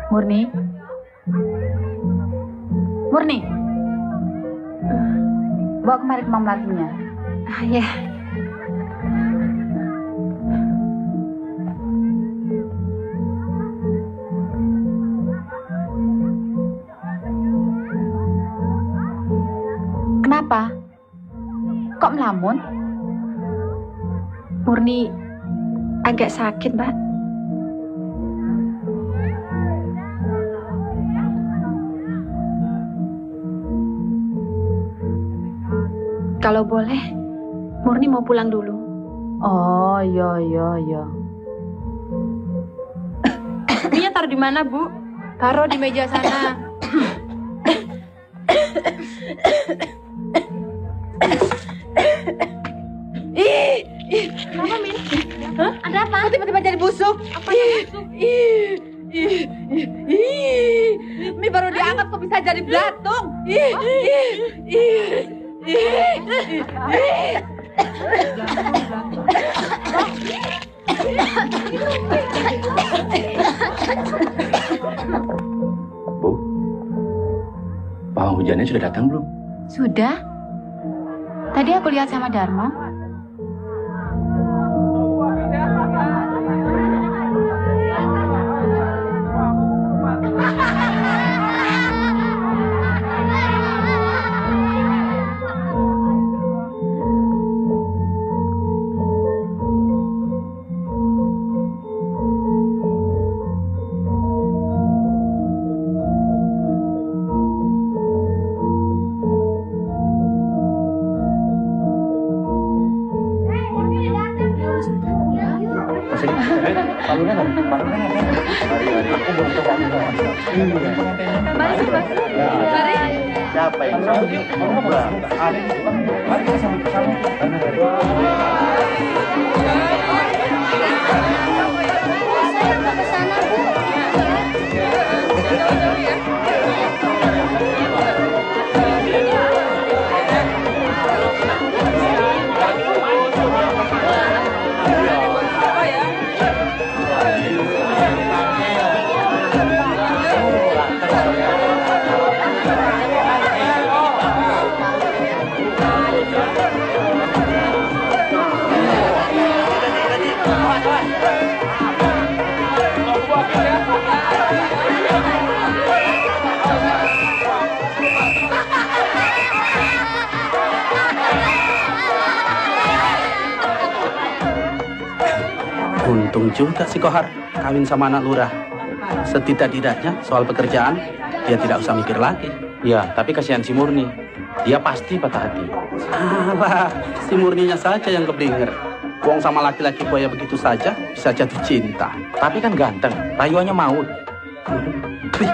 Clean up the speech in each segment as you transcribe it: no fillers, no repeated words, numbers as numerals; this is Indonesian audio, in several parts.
Murni? Murni? Bawa kemari kembang melatinya. Ya. Kenapa? Kok melamun? Murni agak sakit, Mbak. Kalau boleh, Murni mau pulang dulu. Oh, iya. Kopinya taruh di mana, Bu? Taruh di meja sana. Kenapa, Min? Hah? Ada apa? Kok tiba-tiba jadi busuk? Apa yang busuk? Mie baru diangkat kok bisa jadi belatung? Bu, pawang hujannya sudah datang belum? Sudah. Tadi aku lihat sama Darmo. Siapa yang sambut? Mari kita sambut bersama. Untung juga si Kohar kawin sama anak lurah. Setidak-tidaknya soal pekerjaan dia tidak usah mikir lagi. Ya, tapi kasihan si Murni. Dia pasti patah hati. Alah, si Murninya saja yang keblinger. Wong sama laki-laki buaya begitu saja bisa jatuh cinta. Tapi kan ganteng, rayuannya maut. Krih.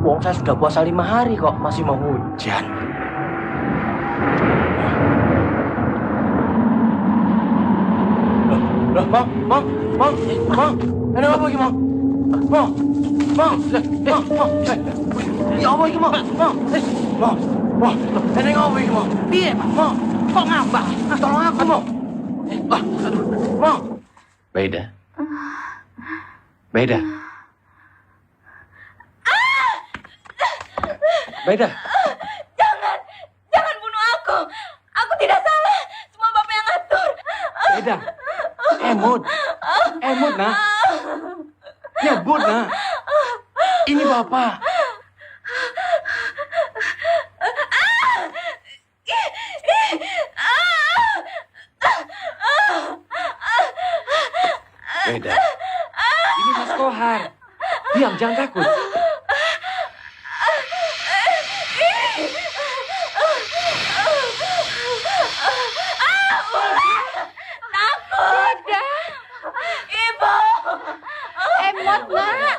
Wong saya sudah puasa 5 hari kok masih mau hujan. Mang, ini apa lagi, Mang? Ya apa lagi, Mang? Ini apa lagi, Mang? Piye, Mang? Kok ngambak? Tolong aku, Mang. Mang. Baida. Baida. Baida. Jangan bunuh aku. Aku tidak salah. Semua Bapak yang ngatur. Baida. Emut, nak. Nyebut, nak. Ini Bapak. Baida. Ini Mas Kohar. Diam, jangan takut. Emot, nak.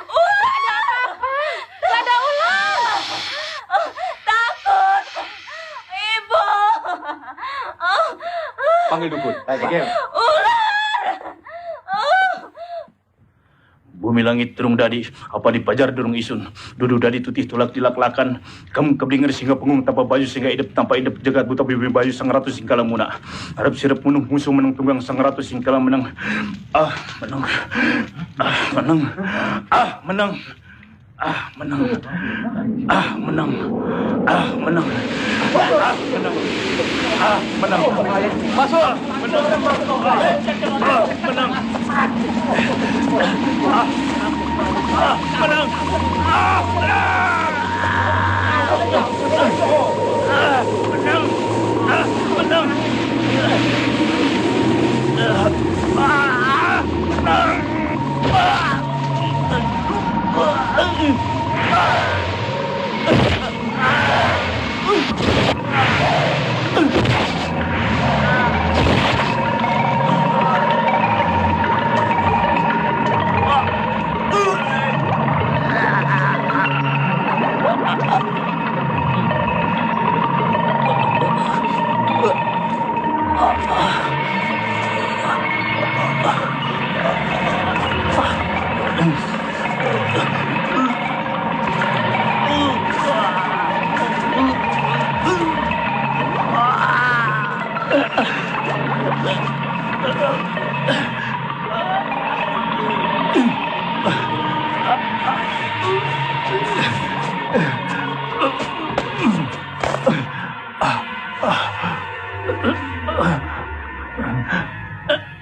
Ada apa-apa? Gak ada ular. Takut. Ibu. Panggil dukun. Bumi langit turung dadi, apa dipajar durung isun. Dudu dadi tutih tulak dilak-lakan. Kamu keblinger sehingga pengung tanpa baju sehingga hidup tanpa hidup jagat buta bibi baju sang ratu singkala muna. Harap sirap munuh musuh menang tunggang sang ratu singkala menang. Menang. Menang. Menang. Menang. Menang. Menang. Menang. Masuk. Menang. Menang.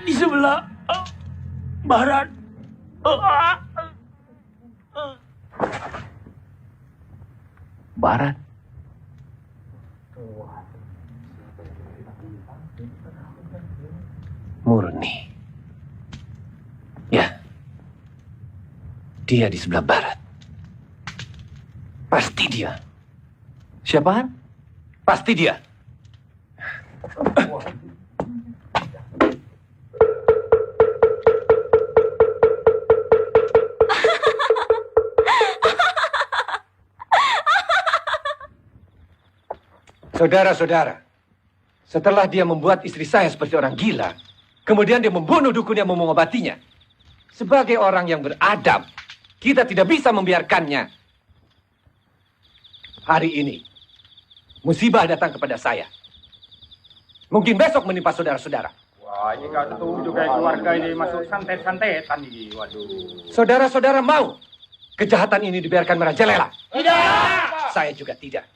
Di sebelah barat. Barat. Murni. Ya. Dia di sebelah barat. Pasti dia. Siapa? Pasti dia. Saudara-saudara, setelah dia membuat istri saya seperti orang gila, kemudian dia membunuh dukun yang mau mengobatinya. Sebagai orang yang beradab, kita tidak bisa membiarkannya. Hari ini, musibah datang kepada saya. Mungkin besok menimpa saudara-saudara. Wah, ini gak setuju kayak keluarga ini masuk santet-santetan ini. Waduh. Saudara-saudara mau kejahatan ini dibiarkan merajalela? Tidak! Saya juga tidak.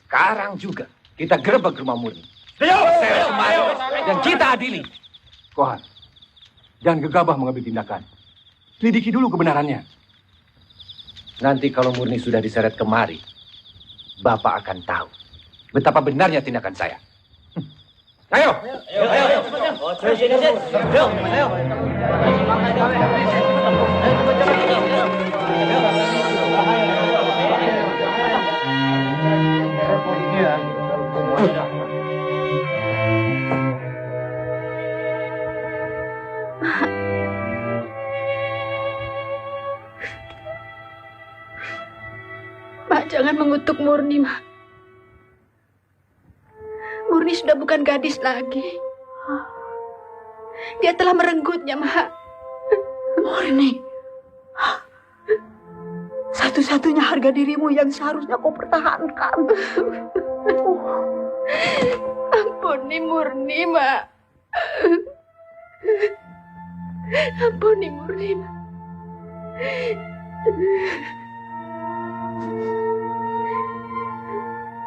Sekarang juga kita gerebek rumah Murni. Ayo! Seret kemari dan kita adili. Kohar, jangan gegabah mengambil tindakan. Selidiki dulu kebenarannya. Nanti kalau Murni sudah diseret kemari, Bapak akan tahu betapa benarnya tindakan saya. Ayo! Ayo. Mak, jangan mengutuk Murni, Mak. Murni sudah bukan gadis lagi. Dia telah merenggutnya, Mak. Murni, satu-satunya harga dirimu yang seharusnya kau pertahankan. Ampuni Murni, Mak. Ampuni Murni, Mak.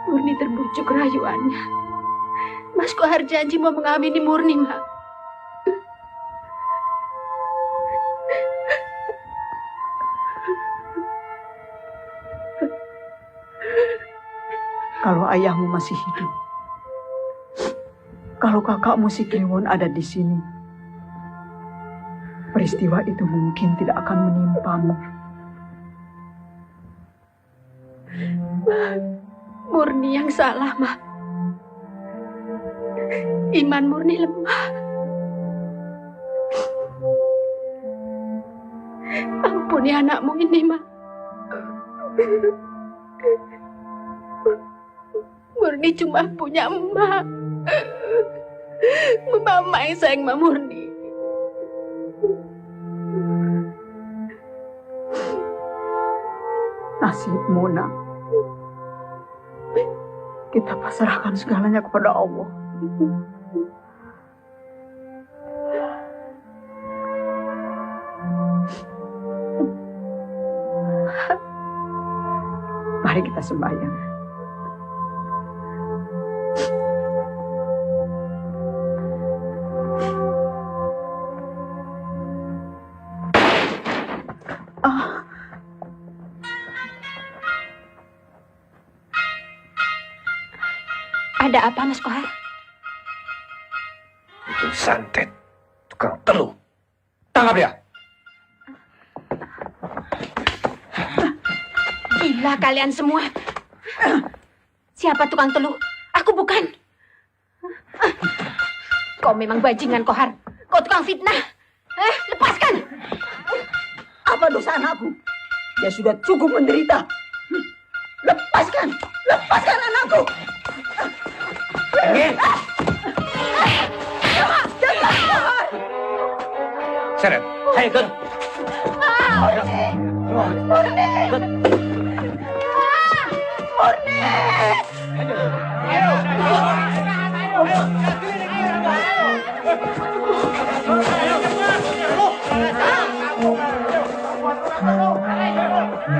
Murni terbujuk rayuannya. Mas Kohar janji mau mengamini Murni, Mak. Kalau ayahmu masih hidup, kalau kakakmu si Kliwon ada di sini, peristiwa itu mungkin tidak akan menimpamu. Murni yang salah, Mak. Iman Murni lemah. Ampuni anakmu ini, Mak. Murni cuma punya emak. Mama yang sayang sama Murni. Nasibmu, nak. Kita pasrahkan segalanya kepada Allah. Mari kita sembahyang. Ada apa, Mas Kohar? Itu santet, tukang teluh. Tangkap dia. Gila kalian semua. Siapa tukang teluh? Aku bukan. Kau memang bajingan, Kohar. Kau tukang fitnah. Lepaskan. Apa dosa anakku? Dia sudah cukup menderita. Lepaskan. Lepaskan anakku. Seret. Hai, Gun.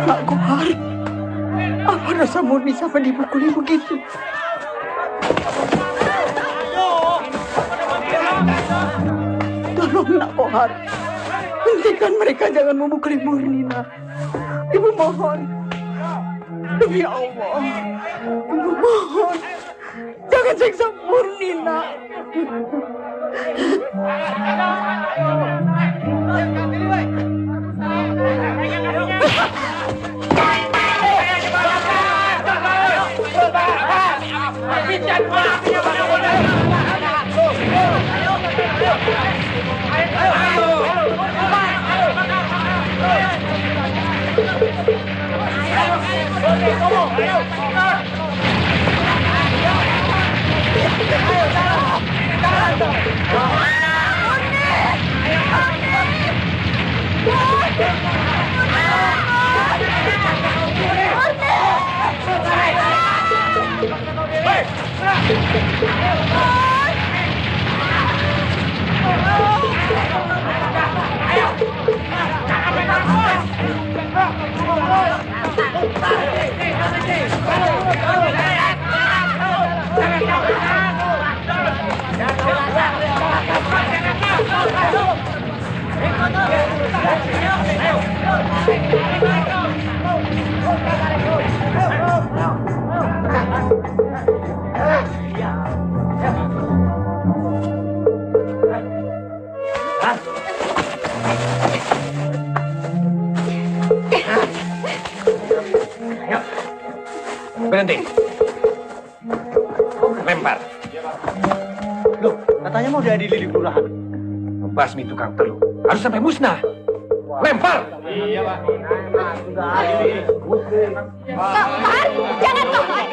Pak Kohar, apa dosa Murni sampai dipukuli begitu? Tolong, Nak Kohar, hentikan mereka, jangan memukuli Murni, Nak. Ibu mohon, demi Allah, Ibu mohon, jangan siksa Murni, Nak. Berhenti. Lempar. Loh, katanya mau diadili di kelurahan. Membasmi tukang teluh. Harus sampai musnah. Lempar. Iya, Pak. Kohar, jangan Kohar.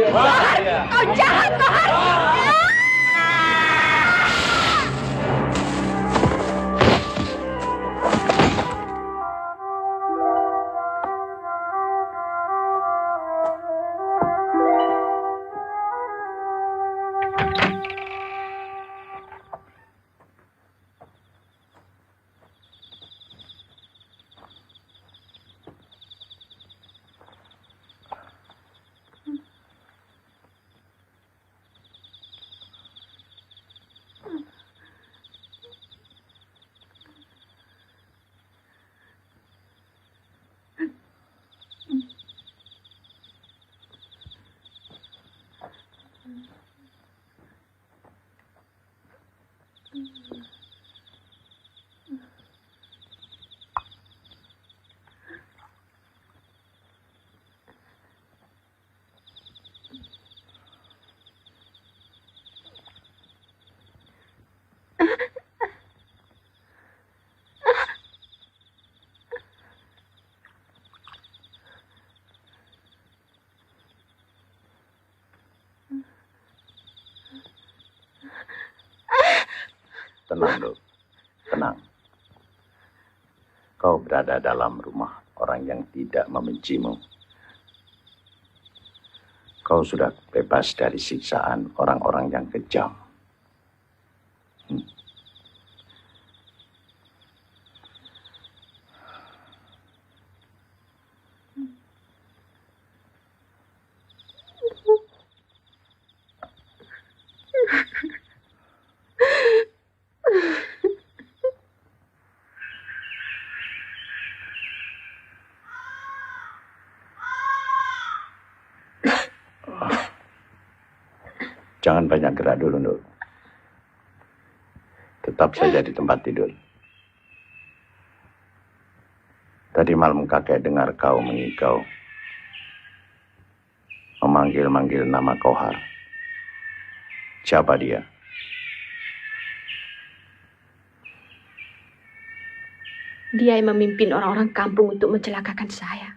Kohar, kau jahat Kohar. Tenang, Dok. Tenang. Kau berada dalam rumah orang yang tidak membencimu. Kau sudah bebas dari siksaan orang-orang yang kejam. Jangan banyak gerak dulu, Nur. Tetap saja di tempat tidur. Tadi malam kakek dengar kau mengigau. Memanggil-manggil nama Kohar. Siapa dia? Dia yang memimpin orang-orang kampung untuk mencelakakan saya.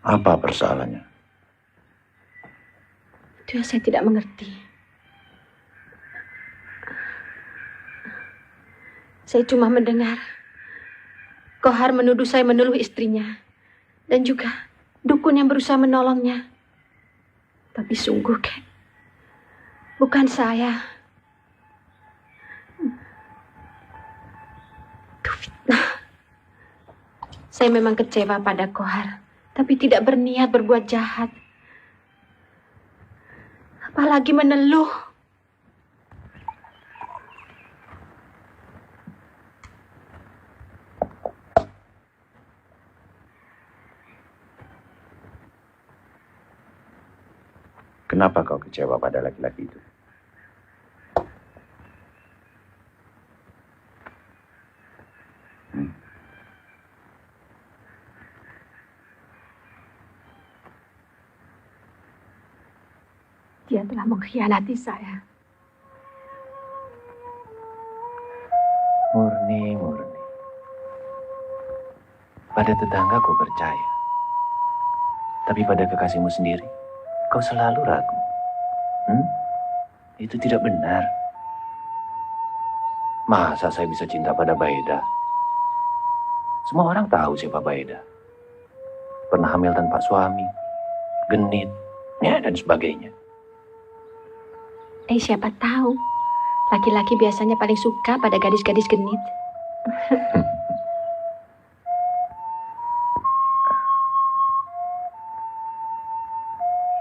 Apa persoalannya? Itu yang saya tidak mengerti. Saya cuma mendengar Kohar menuduh saya menuduh istrinya dan juga dukun yang berusaha menolongnya. Tapi sungguh, Kek, bukan saya. Itu fitnah. Saya memang kecewa pada Kohar, tapi tidak berniat berbuat jahat. Apalagi meneluh. Kenapa kau kecewa pada laki-laki itu? Dia telah mengkhianati saya. Murni. Pada tetangga kau percaya. Tapi pada kekasihmu sendiri, kau selalu ragu. Itu tidak benar. Masa saya bisa cinta pada Baeda? Semua orang tahu siapa Baeda. Pernah hamil tanpa suami, genit, ya, dan sebagainya. Siapa tahu. Laki-laki biasanya paling suka pada gadis-gadis genit.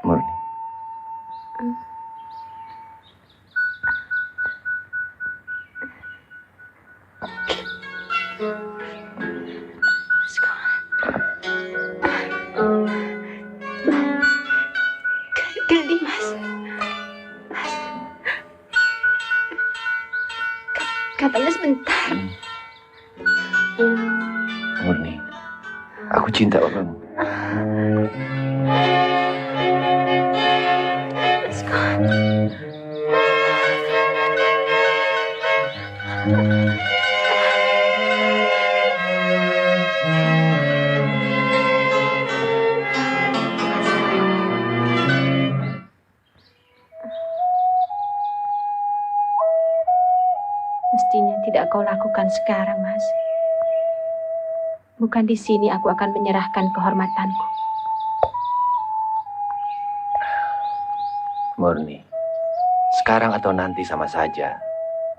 Murni. Geli, Mas. Katanya sebentar. Murni, aku cinta padamu. Let's go. sekarang, Mas. Bukan di sini aku akan menyerahkan kehormatanku. Murni, sekarang atau nanti sama saja.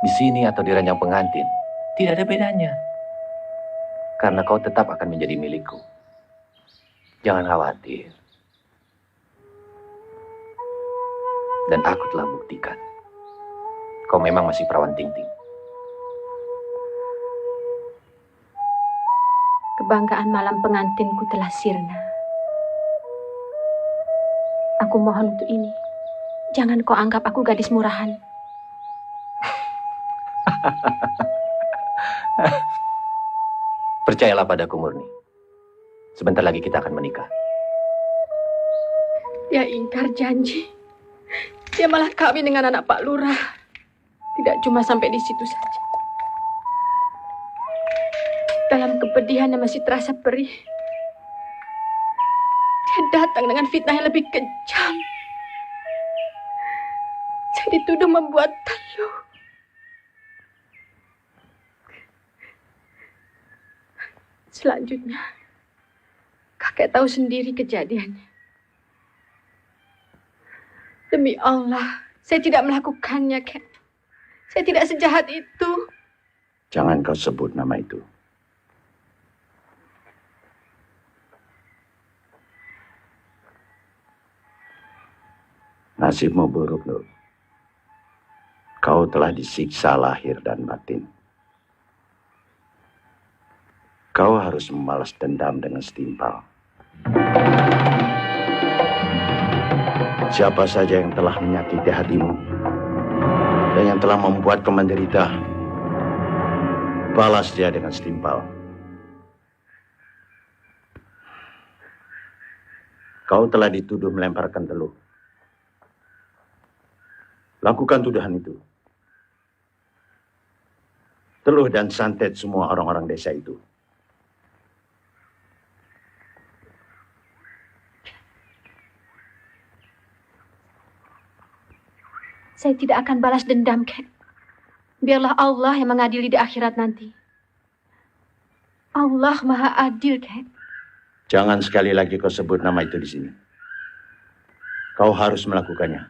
Di sini atau di ranjang pengantin, tidak ada bedanya. Karena kau tetap akan menjadi milikku. Jangan khawatir. Dan aku telah buktikan. Kau memang masih perawan ting-ting. Kebanggaan malam pengantinku telah sirna. Aku mohon untuk ini. Jangan kau anggap aku gadis murahan. Percayalah padaku, Murni. Sebentar lagi kita akan menikah. Dia ingkar janji. Dia malah kawin dengan anak Pak Lurah. Tidak cuma sampai di situ saja. Dalam kepedihan yang masih terasa perih, dia datang dengan fitnah yang lebih kejam. Saya dituduh membuat teluh. Selanjutnya, kakek tahu sendiri kejadiannya. Demi Allah, saya tidak melakukannya, Kek. Saya tidak sejahat itu. Jangan kau sebut nama itu. Nasibmu buruk, Nur. Kau telah disiksa lahir dan batin. Kau harus membalas dendam dengan setimpal. Siapa saja yang telah menyakiti hatimu dan yang telah membuat kau menderita, balas dia dengan setimpal. Kau telah dituduh melemparkan teluh. Lakukan tuduhan itu. Teluh dan santet semua orang-orang desa itu. Saya tidak akan balas dendam, Kek. Biarlah Allah yang mengadili di akhirat nanti. Allah Maha Adil, Kek. Jangan sekali lagi kau sebut nama itu di sini. Kau harus melakukannya.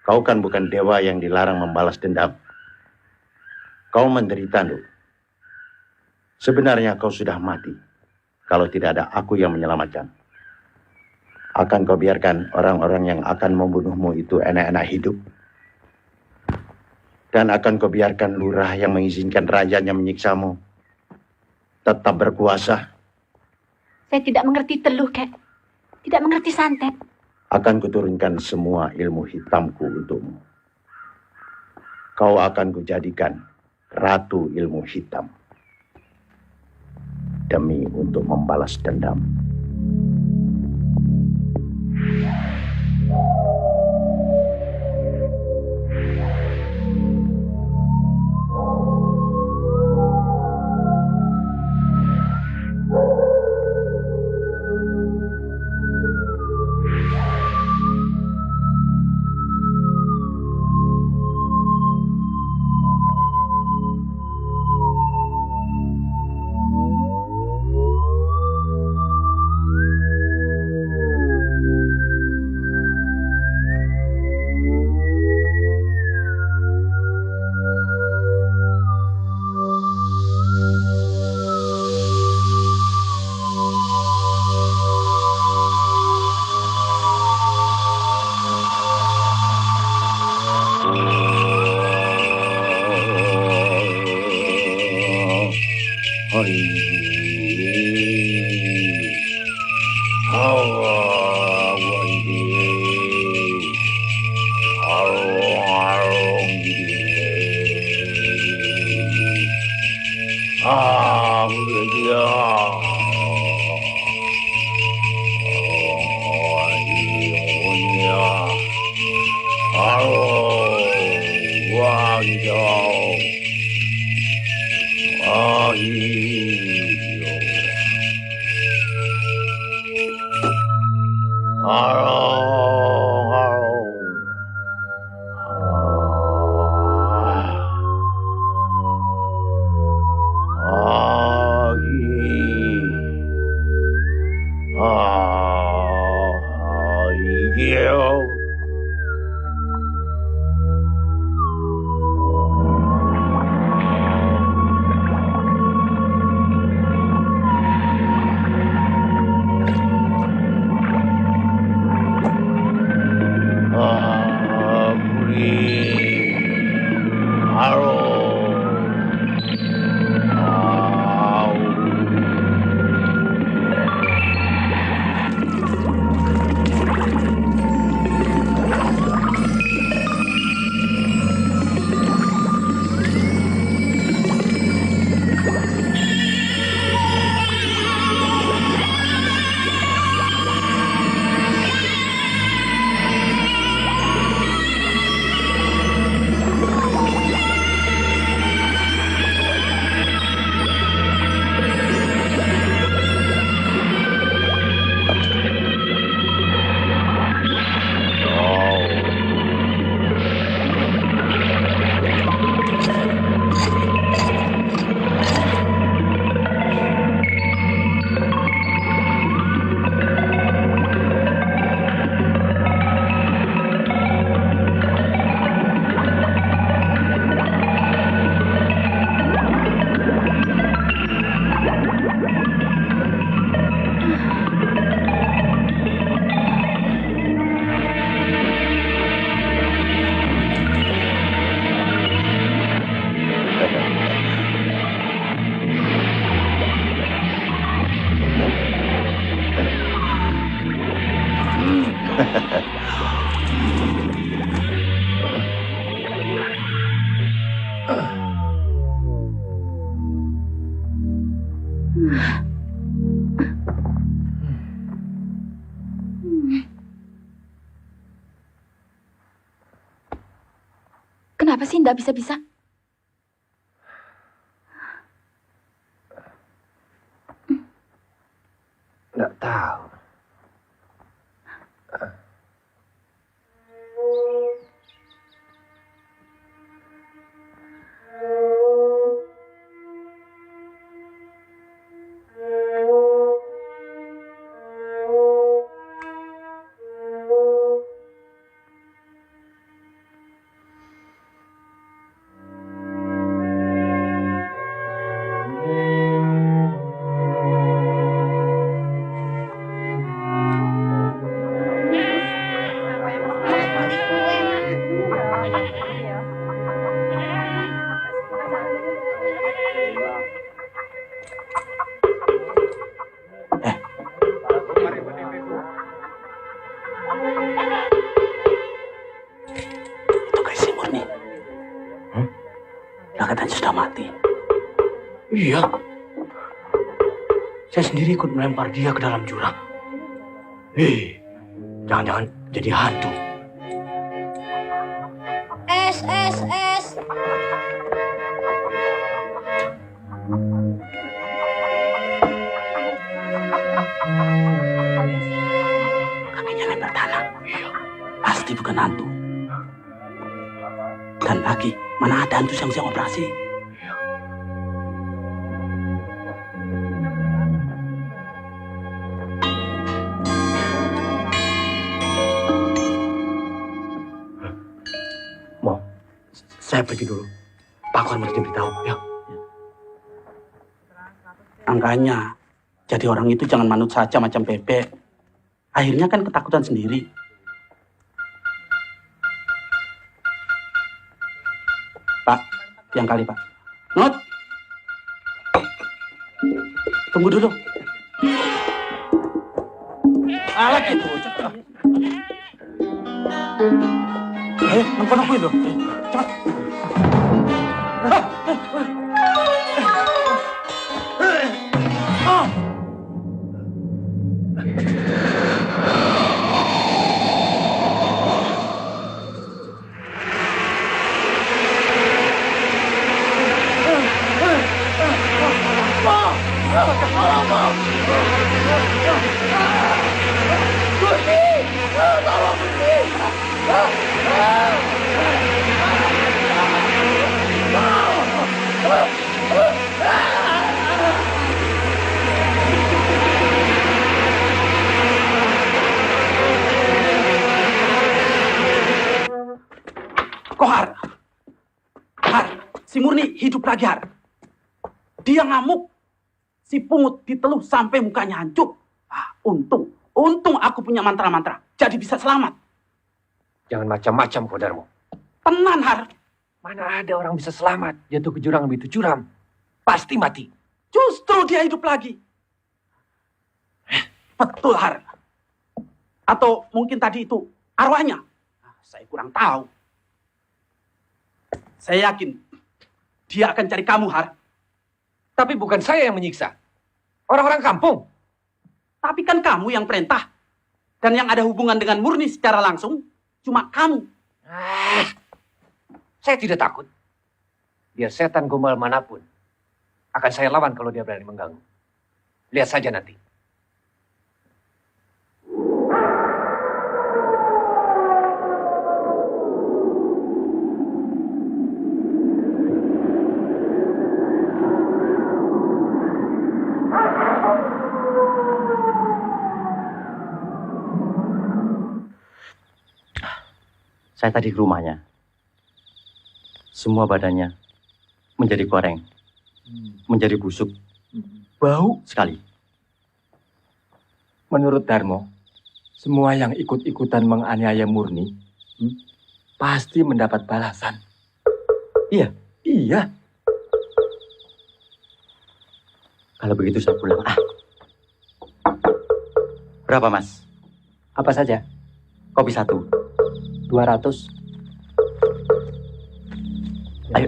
Kau kan bukan dewa yang dilarang membalas dendam. Kau menderita, Nur. Sebenarnya kau sudah mati kalau tidak ada aku yang menyelamatkan. Akan kau biarkan orang-orang yang akan membunuhmu itu enak-enak hidup? Dan akan kau biarkan lurah yang mengizinkan rajanya menyiksamu tetap berkuasa? Saya tidak mengerti teluh, Kek. Tidak mengerti santet. Akan kuturunkan semua ilmu hitamku untukmu. Kau akan kujadikan ratu ilmu hitam. Demi untuk membalas dendam. Kenapa sih nggak bisa-bisa? Nggak tahu. Itu kayak si Murni. Lah katanya sudah mati. Iya. Saya sendiri ikut melempar dia ke dalam jurang. Jangan-jangan jadi hantu. Es. Kakinya lempar tanah. Iya. Pasti bukan hantu. Dan lagi, mana ada hantu siang-siang operasi? Mau, saya pergi dulu. Pak Kohar mesti beritahu, ya. Angkanya, jadi orang itu jangan manut saja macam bebek. Akhirnya kan ketakutan sendiri. Pak, yang kali Pak. Not. Tunggu dulu. Lagi itu. Nampak aku itu. Cepat. Kohar, si Murni hidup lagi, Har. Dia ngamuk, si pungut diteluh sampai mukanya hancur. Untung aku punya mantra-mantra, jadi bisa selamat. Jangan macam-macam kau, Darmo. Tenan, Har. Mana ada orang bisa selamat jatuh ke jurang begitu curam. Pasti mati. Justru dia hidup lagi. Betul, Har. Atau mungkin tadi itu arwahnya. Saya kurang tahu. Saya yakin dia akan cari kamu, Har. Tapi bukan saya yang menyiksa. Orang-orang kampung. Tapi kan kamu yang perintah. Dan yang ada hubungan dengan Murni secara langsung cuma kamu. Saya tidak takut. Biar setan gombal manapun. Akan saya lawan kalau dia berani mengganggu. Lihat saja nanti. Saya tadi ke rumahnya. Semua badannya menjadi goreng, menjadi busuk, bau sekali. Menurut Darmo, semua yang ikut-ikutan menganiaya Murni pasti mendapat balasan. Iya. Iya. Kalau begitu saya pulang. Berapa, Mas? Apa saja? Kopi 1. 200. Ayo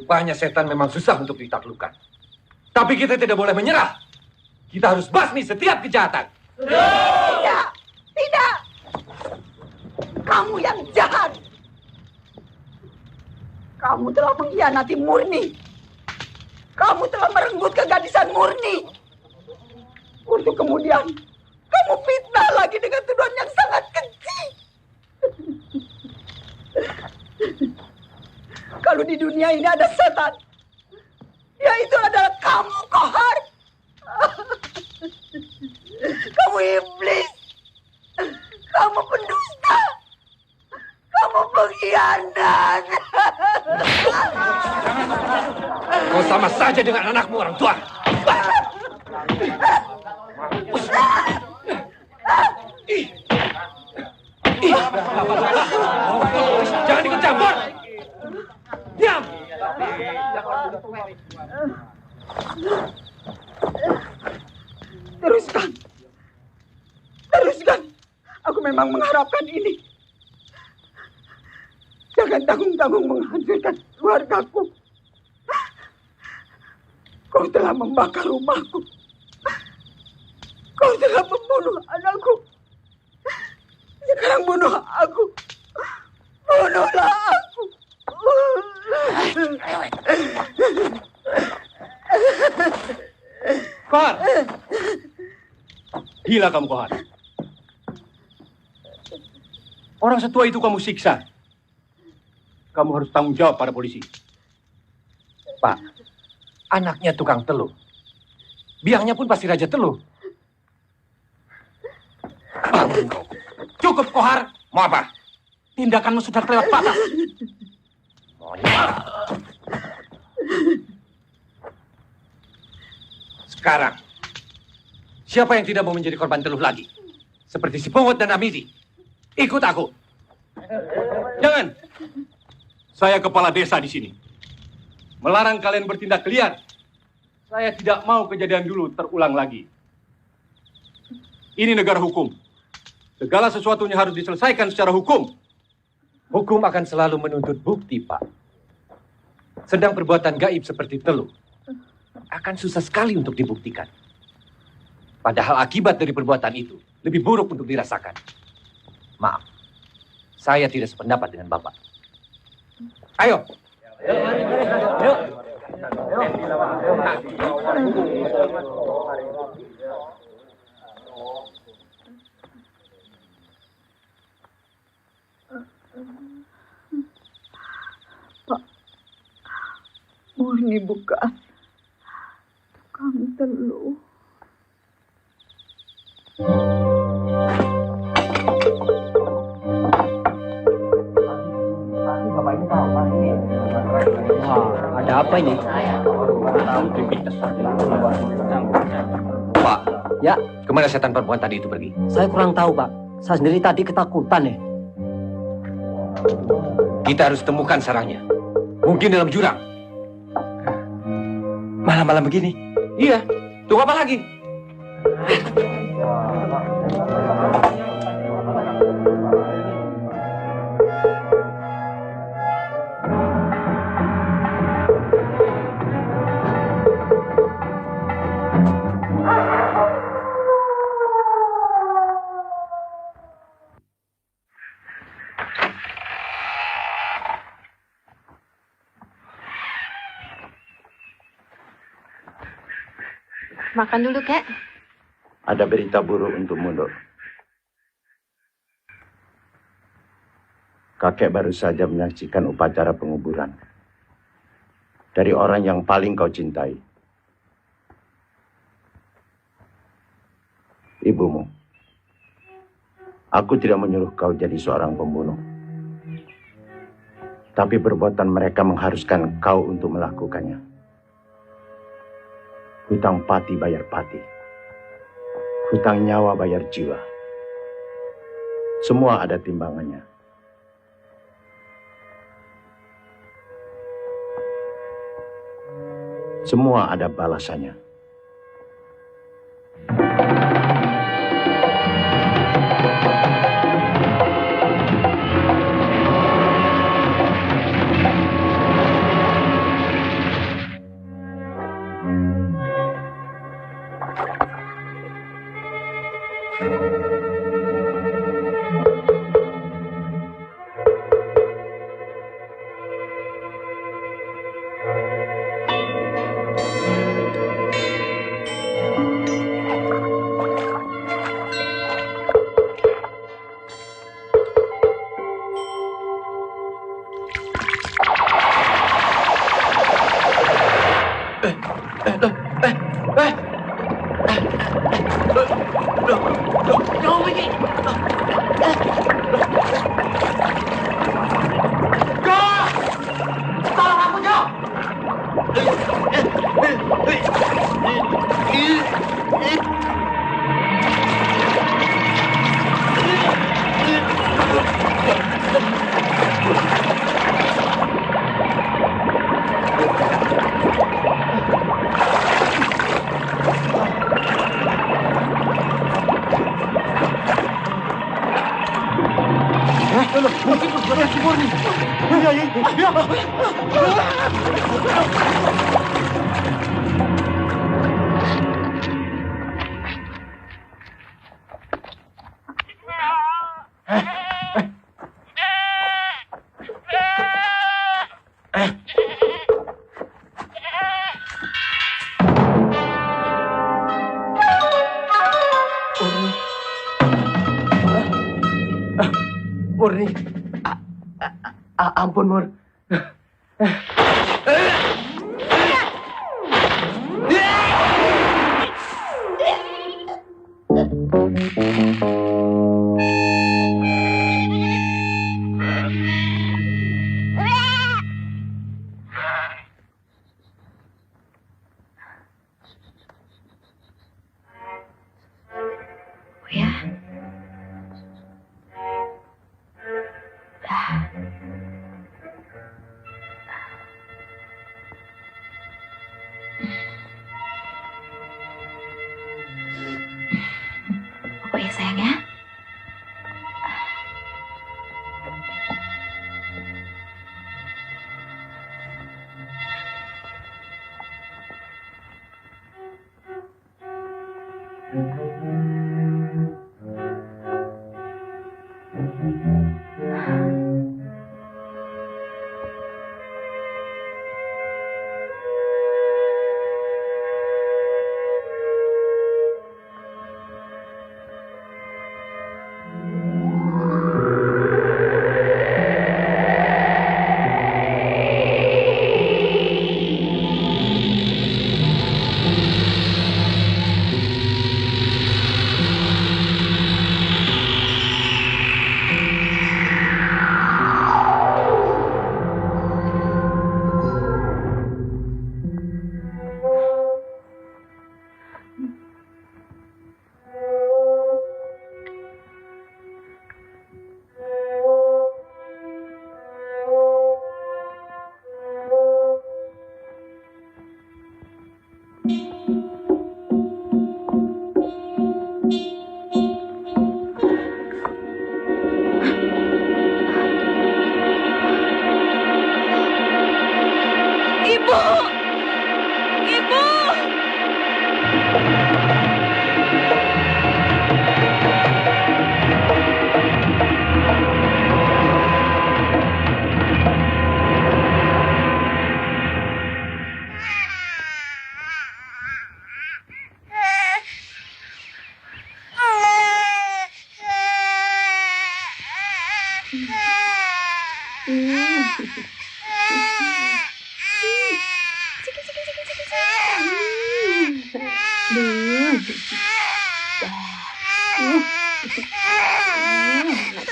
Rupanya setan memang susah untuk ditaklukkan. Tapi kita tidak boleh menyerah. Kita harus basmi setiap kejahatan. Tidak! Tidak! Kamu yang jahat! Kamu telah mengkhianati Murni. Kamu telah merenggut kegadisan Murni. Untuk kemudian kamu fitnah lagi dengan tuduhan yang sangat keji. Kalau di dunia ini ada setan, dia itu adalah kamu, Kohar. Kamu iblis. Kamu pendusta. Kamu pengkhianat. Kau sama saja dengan anakmu, orang tua. Jangan ikut campur. Diam. Teruskan. Teruskan. Aku memang mengharapkan ini. Jangan tanggung-tanggung menghancurkan keluargaku. Kau telah membakar rumahku. Kau telah membunuh anakku. Sekarang bunuh aku. Bunuhlah aku. Kohar. Gila kamu, Kohar. Orang setua itu kamu siksa. Kamu harus tanggung jawab pada polisi. Pak, anaknya tukang teluh. Biangnya pun pasti raja teluh. Bangun kau. Cukup, Kohar. Mau apa? Tindakanmu sudah kelewat batas. Sekarang, siapa yang tidak mau menjadi korban teluh lagi? Seperti si Pungut dan Amizi. Ikut aku. Jangan. Saya kepala desa di sini. Melarang kalian bertindak liar. Saya tidak mau kejadian dulu terulang lagi. Ini negara hukum. Segala sesuatunya harus diselesaikan secara hukum. Hukum akan selalu menuntut bukti, Pak. Sedang perbuatan gaib seperti teluh akan susah sekali untuk dibuktikan. Padahal akibat dari perbuatan itu lebih buruk untuk dirasakan. Maaf, saya tidak sependapat dengan Bapak. Ayo. Yuk. Pak, Murni bukan tukang teluh. Wah, ada apa ini? Pak, Ya, kemana setan perempuan tadi itu pergi? saya kurang tahu, Pak. Saya sendiri tadi ketakutan ya. Kita harus temukan sarangnya. Mungkin dalam jurang. Malam-malam begini. Iya, tunggu apa lagi? Makan dulu, Kek. Ada berita buruk untukmu, Dok. Kakek baru saja menyaksikan upacara penguburan dari orang yang paling kau cintai. Ibumu. Aku tidak menyuruh kau jadi seorang pembunuh. Tapi perbuatan mereka mengharuskan kau untuk melakukannya. Hutang pati bayar pati. Hutang nyawa bayar jiwa. Semua ada timbangannya. Semua ada balasannya. Tolong aku, Jo! Murni. Ampun, Mur. Ya. Pokoknya sayang ya.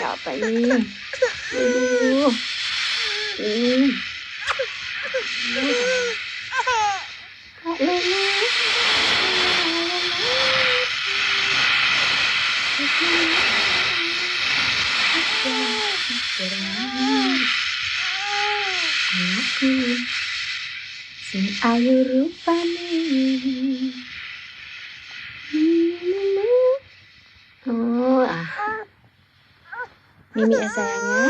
Apa ini? Aduh. Kak Lena. Anakku, sing ayu rupane. Mimi ya sayangnya.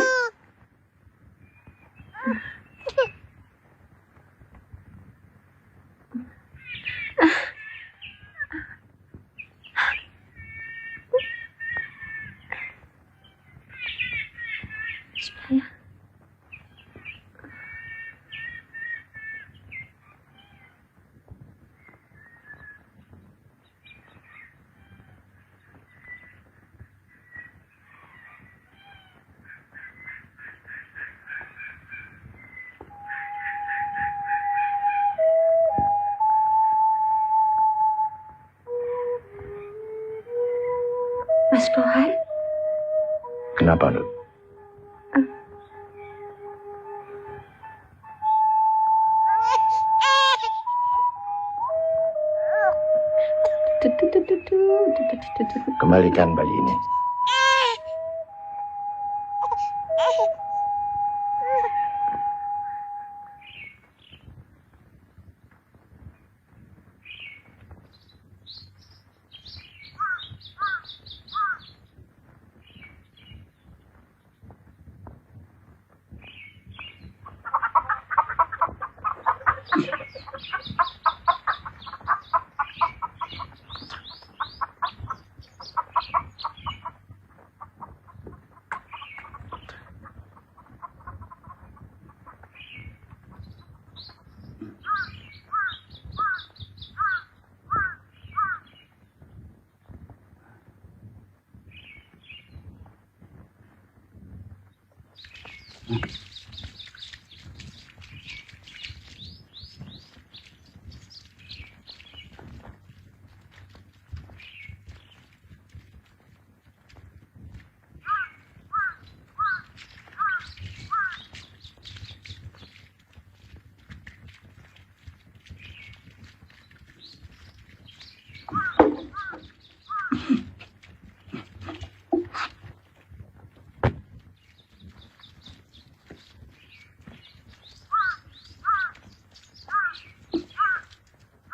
Supaya Kenapa, Nut? Kembalikan bayi ini.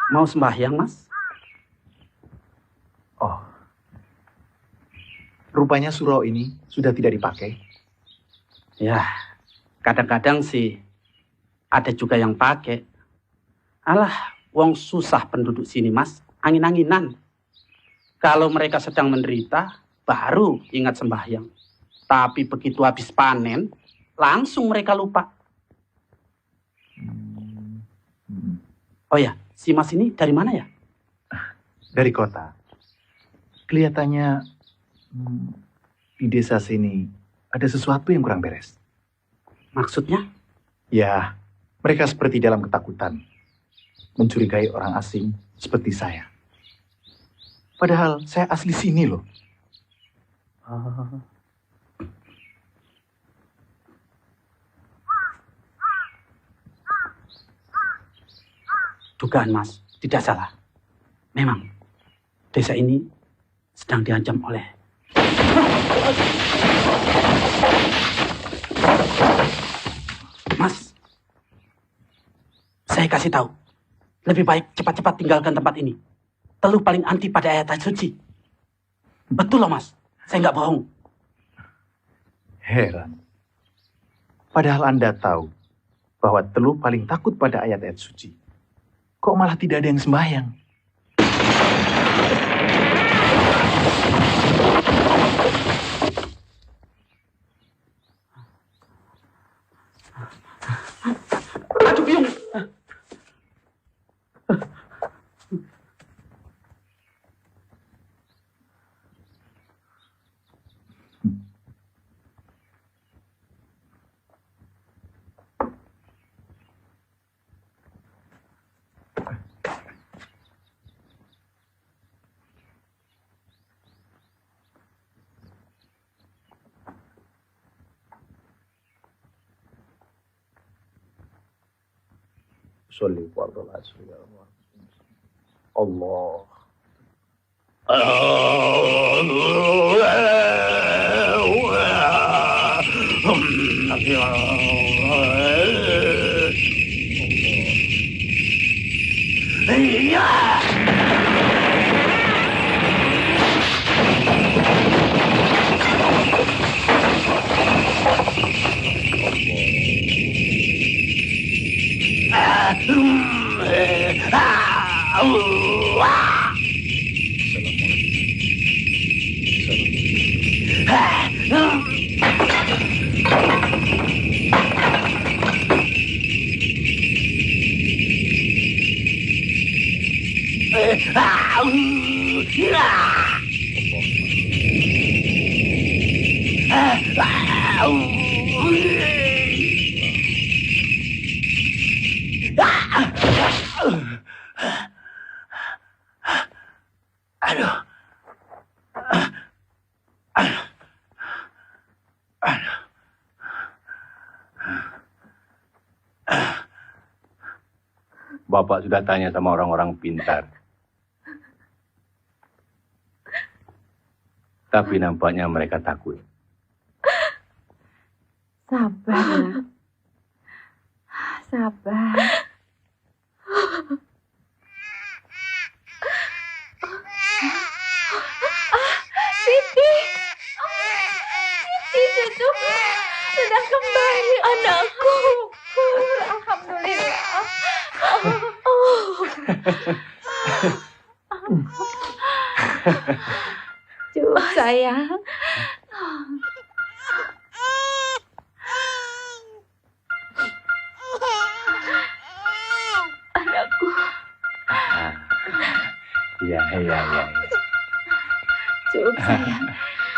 Mau sembahyang, Mas? Oh, rupanya surau ini sudah tidak dipakai. Ya, kadang-kadang sih ada juga yang pakai. Alah, wong susah penduduk sini, Mas. Angin-anginan. Kalau mereka sedang menderita, baru ingat sembahyang. Tapi begitu habis panen, langsung mereka lupa. Oh ya, si Mas ini dari mana ya? Dari kota. Kelihatannya di desa sini ada sesuatu yang kurang beres. Maksudnya? Ya, mereka seperti dalam ketakutan. Mencurigai orang asing seperti saya. Padahal saya asli sini loh. Dugaan Mas tidak salah. Memang desa ini sedang diancam oleh... Mas, saya kasih tahu. Lebih baik cepat-cepat tinggalkan tempat ini. Teluh paling anti pada ayat suci. Betul loh, Mas. Saya nggak bohong. Heran. Padahal Anda tahu bahwa Teluh paling takut pada ayat-ayat suci. Kok malah tidak ada yang sembahyang? Aduh, Biung. Sholli fardal asri ya Allah. Bapak sudah tanya sama orang-orang pintar. Tapi nampaknya mereka takut. Sabar. Sabar. Siti. Siti itu sudah kembali anakku. Alhamdulillah. Cuk, sayang. Anakku. Iya. Cuk, sayang.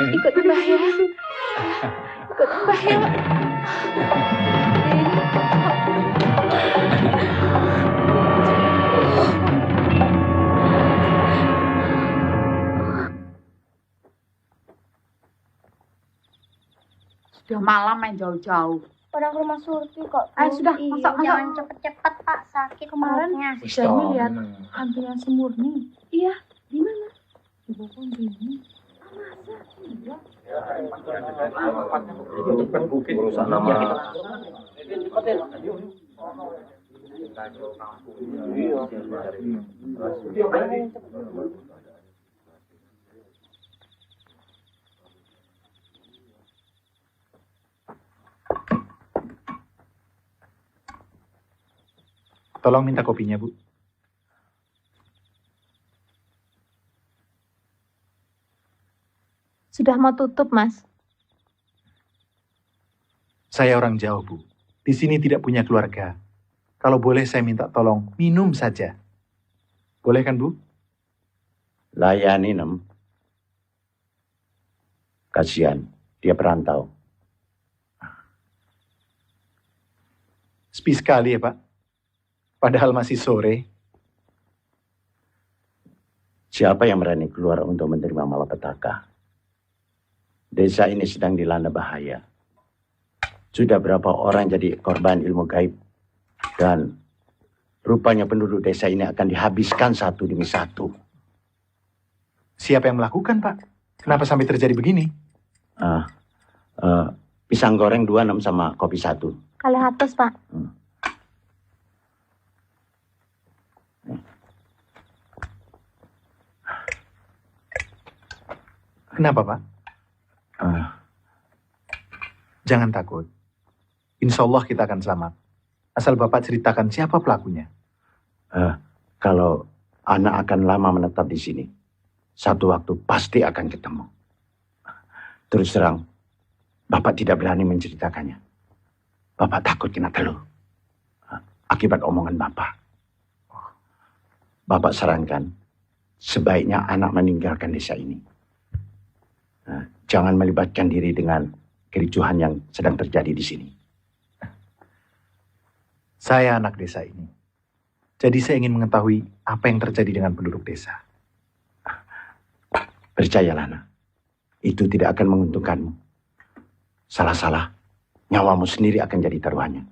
Ikut Mbah ya. Ikut Mbah ya. Sudah malam main jauh-jauh. Orang rumah Surti kok. Sudah, Iya, masuk. jangan cepet-cepet Pak, sakit Kemarin perutnya. Jani lihat hantunya si Murni. Iya, di mana? Di bawah gini. Bukit urusan nama. Tolong minta kopinya, Bu. Sudah mau tutup, Mas. Saya orang jauh, Bu. Di sini tidak punya keluarga. Kalau boleh saya minta tolong minum saja. Boleh kan, Bu? Layani, Nem. Kasihan, dia perantau. Sepi sekali ya, Pak. Padahal masih sore. Siapa yang berani keluar untuk menerima malapetaka? Desa ini sedang dilanda bahaya. Sudah berapa orang jadi korban ilmu gaib. Dan rupanya penduduk desa ini akan dihabiskan satu demi satu. Siapa yang melakukan, Pak? Kenapa sampai terjadi begini? Pisang goreng 2, Nem, sama kopi 1. Kali hatus, Pak. Kenapa, Pak? Jangan takut. Insya Allah kita akan selamat. Asal Bapak ceritakan siapa pelakunya. Kalau anak akan lama menetap di sini, satu waktu pasti akan ketemu. Terus terang, Bapak tidak berani menceritakannya. Bapak takut kena teluh. Akibat omongan Bapak. Bapak sarankan, sebaiknya anak meninggalkan desa ini. Jangan melibatkan diri dengan kericuhan yang sedang terjadi di sini. Saya anak desa ini. Jadi saya ingin mengetahui apa yang terjadi dengan penduduk desa. Percayalah, Nak. Itu tidak akan menguntungkanmu. Salah-salah, nyawamu sendiri akan jadi taruhannya.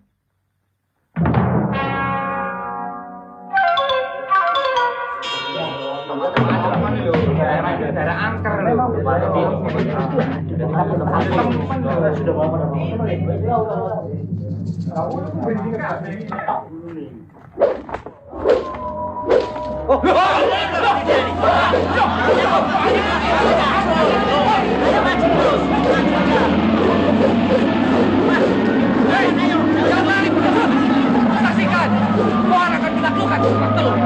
Saksikan, Tuhan akan ditaklukkan setelah telur.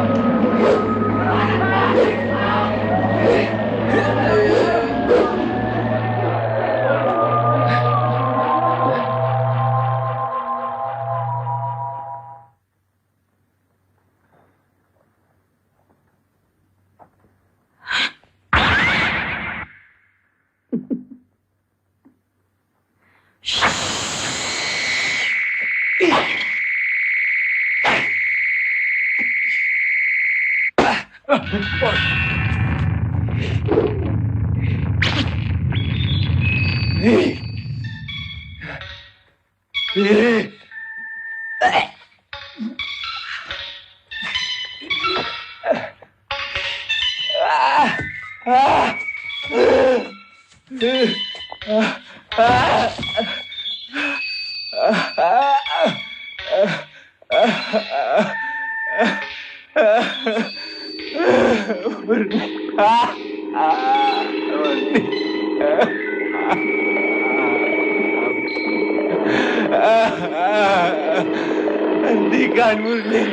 Hentikan Murni.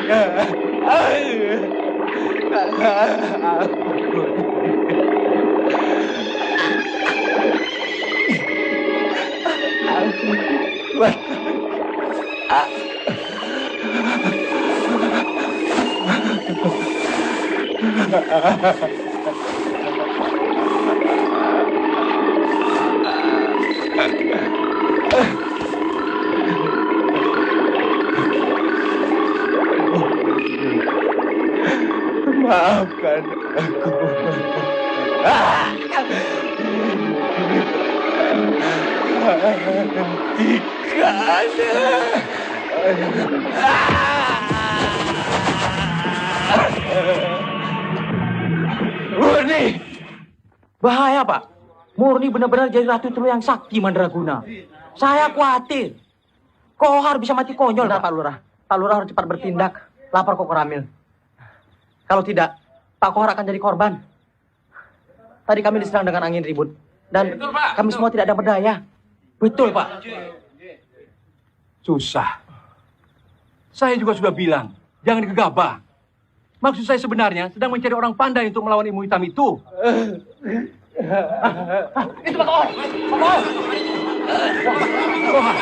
Maafkan aku. Murni! Bahaya, Pak. Murni benar-benar jadi ratu telur yang sakti Mandraguna. Saya khawatir. Kohar bisa mati konyol, Pak Lurah. Pak Lurah harus cepat bertindak. Lapor ke Koramil. Kalau tidak, Pak Kohar akan jadi korban. Tadi kami diserang dengan angin ribut. Dan betul, kami semua tidak ada berdaya. Betul, Pak. Susah. Saya juga sudah bilang, jangan gegabah. Maksud saya sebenarnya sedang mencari orang pandai untuk melawan ilmu hitam itu. Itu Pak Kohar. Pak Kohar.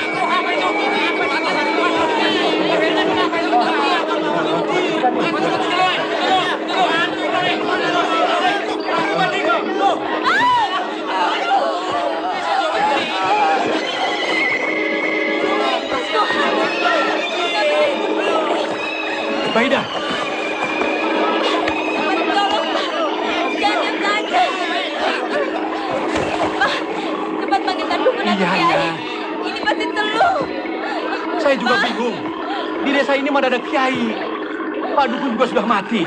Baida. Jangan saja. Pak, cepat panggilkan dukun dan kiai. Ini pasti Teluh. Saya juga bingung. Di desa ini mana ada kiai. Pak Dukun juga sudah mati.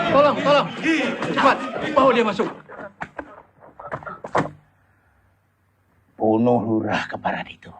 Tolong. Cepat, bawa dia masuk. Bunuh lurah keparat itu.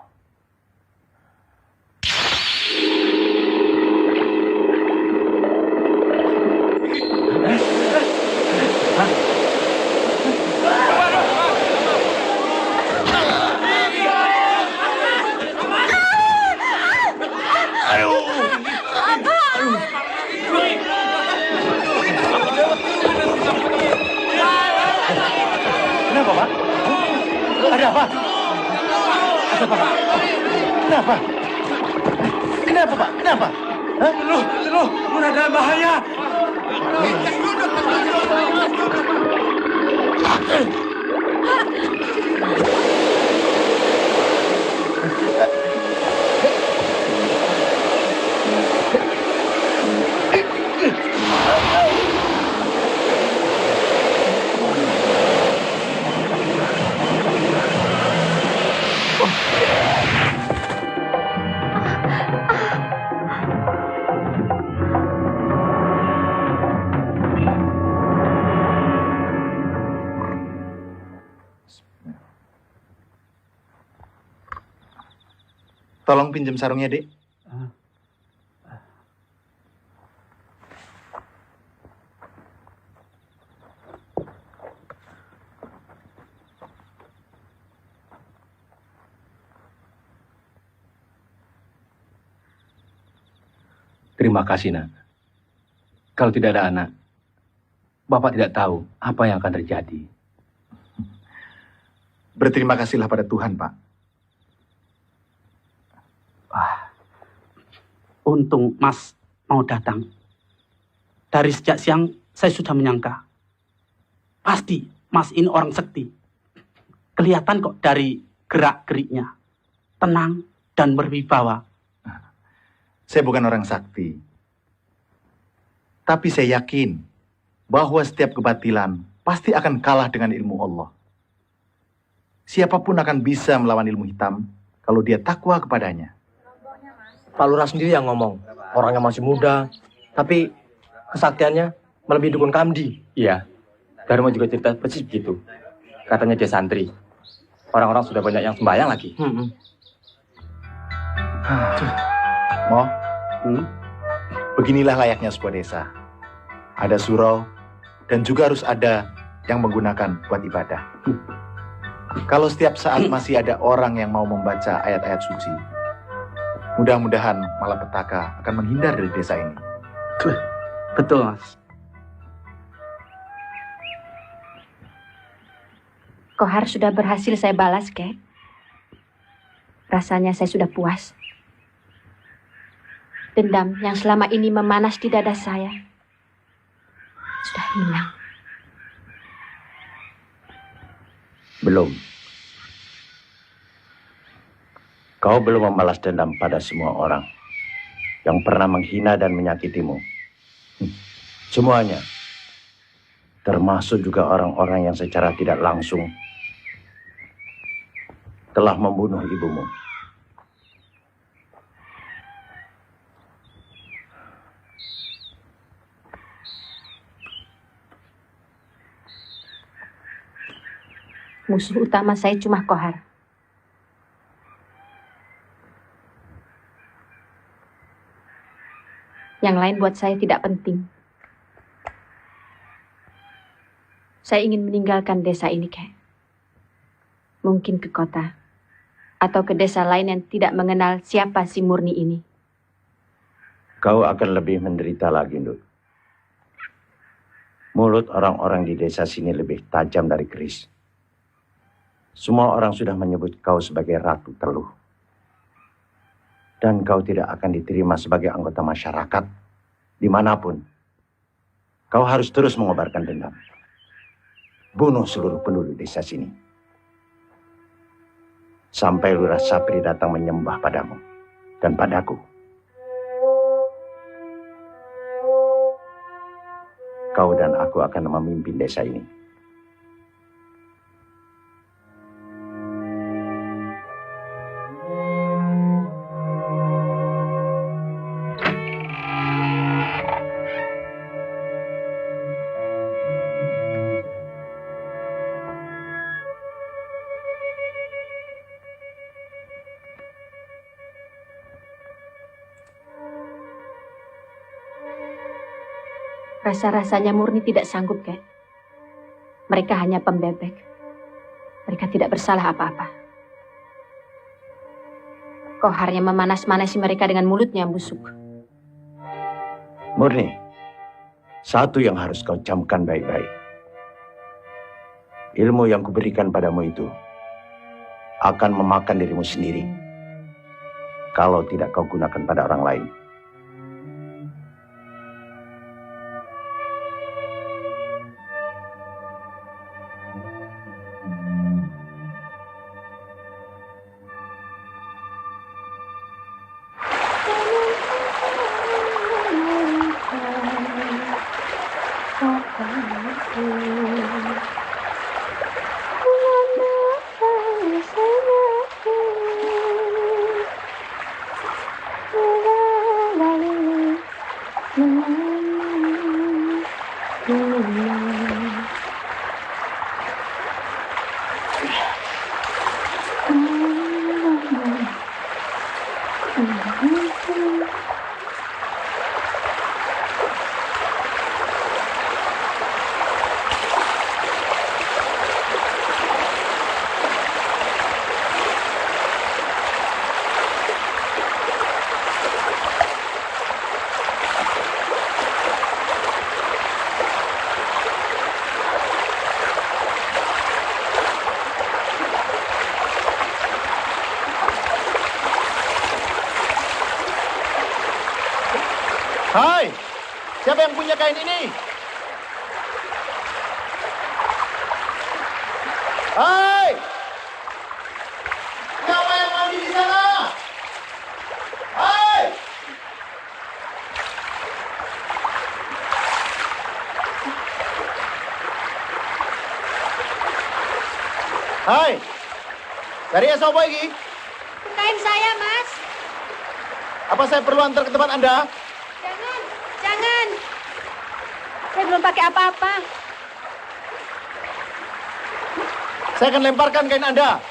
Kenapa, Pak? Ada apa? Ada apa, Pak? Kenapa? Kenapa, Pak? Kenapa? Teluh, Muna dalam bahaya. Tolong pinjam sarungnya, Dek. Terima kasih, Nak. Kalau tidak ada anak, Bapak tidak tahu apa yang akan terjadi. Berterima kasihlah pada Tuhan, Pak. Untung Mas mau datang. Dari sejak siang saya sudah menyangka. Pasti Mas ini orang sekti. Kelihatan kok dari gerak-geriknya. Tenang dan berwibawa. Saya bukan orang sakti. Tapi saya yakin bahwa setiap kebatilan pasti akan kalah dengan ilmu Allah. siapapun akan bisa melawan ilmu hitam kalau dia takwa kepadanya. Pak Lurah sendiri yang ngomong. Orangnya masih muda, tapi kesaktiannya melebihi dukun Kamdi. Iya, Dharma juga cerita persis begitu. Katanya dia santri. Orang-orang sudah banyak yang sembahyang lagi. Mo, beginilah layaknya sebuah desa. Ada surau, dan juga harus ada yang menggunakan buat ibadah. Kalau setiap saat masih ada orang yang mau membaca ayat-ayat suci, mudah-mudahan malapetaka akan menghindar dari desa ini. Betul, Mas. Kohar sudah berhasil saya balas, Kek. Rasanya saya sudah puas. Dendam yang selama ini memanas di dada saya sudah hilang. Belum. Kau belum membalas dendam pada semua orang yang pernah menghina dan menyakitimu. Semuanya. Termasuk juga orang-orang yang secara tidak langsung telah membunuh ibumu. Musuh utama saya cuma Kohar. Yang lain buat saya tidak penting. Saya ingin meninggalkan desa ini, Kek. Mungkin ke kota. Atau ke desa lain yang tidak mengenal siapa si Murni ini. Kau akan lebih menderita lagi, Nduk. Mulut orang-orang di desa sini lebih tajam dari keris. Semua orang sudah menyebut kau sebagai Ratu Teluh. Dan kau tidak akan diterima sebagai anggota masyarakat dimanapun. Kau harus terus mengobarkan dendam. Bunuh seluruh penduduk desa sini. Sampai Lurah Sapri datang menyembah padamu dan padaku. Kau dan aku akan memimpin desa ini. Rasa-rasanya Murni tidak sanggup, Kek. Mereka hanya pembebek. Mereka tidak bersalah apa-apa. Kohar yang memanas-manasi mereka dengan mulutnya yang busuk. Murni, satu yang harus kau camkan baik-baik. Ilmu yang kuberikan padamu itu akan memakan dirimu sendiri kalau tidak kau gunakan pada orang lain. Hai, siapa yang punya kain ini? Hai, siapa yang mandi di sana? Hai, hai, Dari esok lagi. Kain saya, Mas. Apa saya perlu antar ke tempat Anda? Jangan, jangan. Saya belum pakai apa-apa. Saya akan lemparkan kain Anda.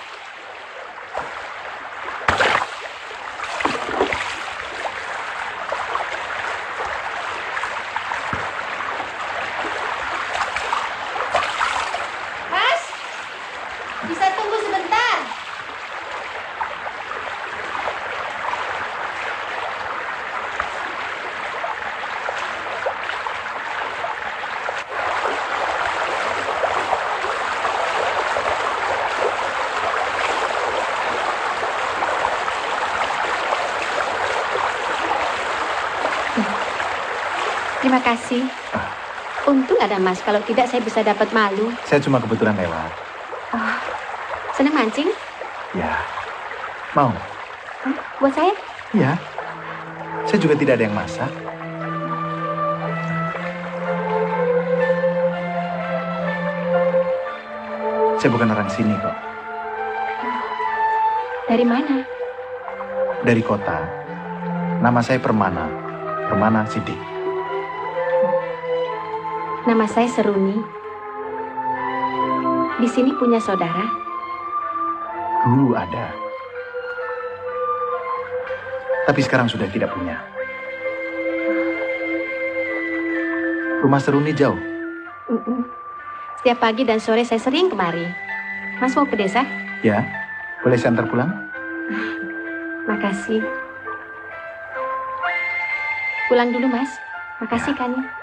Mas, bisa tunggu sebentar. Terima kasih. Untung ada Mas, kalau tidak saya bisa dapat malu. Saya cuma kebetulan lewat. Oh, senang mancing? Ya. Mau? Hah? Buat saya? Ya. Saya juga tidak ada yang masak. Saya bukan orang sini kok. Dari mana? Dari kota. Nama saya Permana. Permana Sidik. Nama saya Seruni. Di sini punya saudara? Dulu ada. Tapi sekarang sudah tidak punya. Rumah Seruni jauh. Setiap pagi dan sore saya sering kemari. Mas mau ke desa? Ya. Boleh saya antar pulang? Makasih. Pulang dulu, Mas. Makasih kan ya.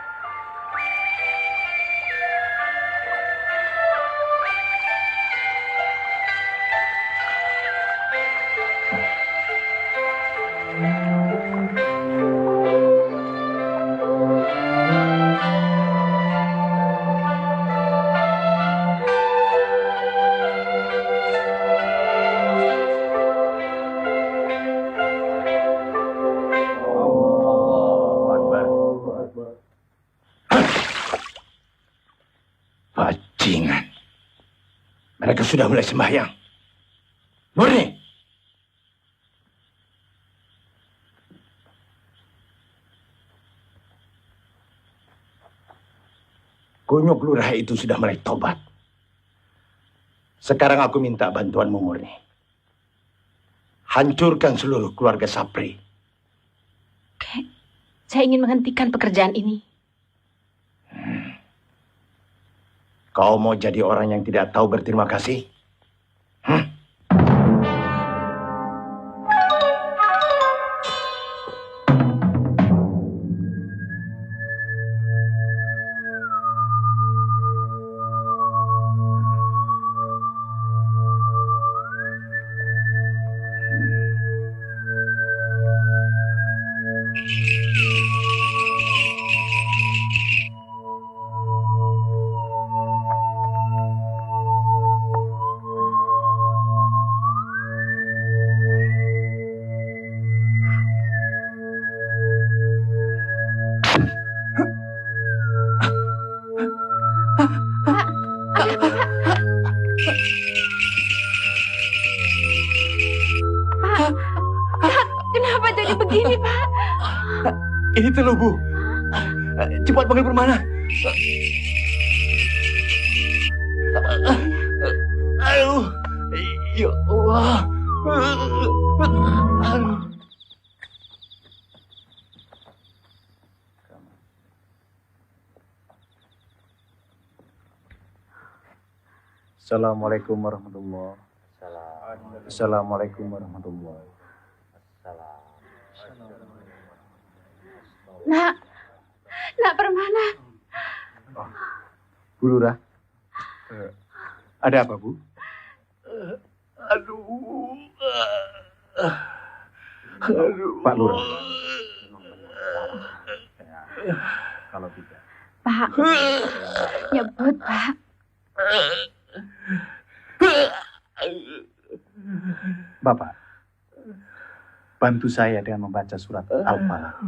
Bajingan. Mereka sudah mulai sembahyang. Murni! Kunyuk Lurah itu sudah mulai tobat. Sekarang aku minta bantuanmu, Murni. Hancurkan seluruh keluarga Sapri. Kek, saya ingin menghentikan pekerjaan ini. Kau mau jadi orang yang tidak tahu berterima kasih? Kenapa jadi begini, Pak? Ini teluh, Bu. Cepat panggil Permana. Aduh, ya Allah. Aduh. Assalamualaikum warahmatullahi wabarakatuh. Assalamualaikum warahmatullahi wabarakatuh. Nak Permana. Bu Lurah, ada apa, Bu? Aduh. Pak Lurah. Kalau tidak. Pak, nyebut, Pak. Bapak, bantu saya dengan membaca surat Al-Falaq.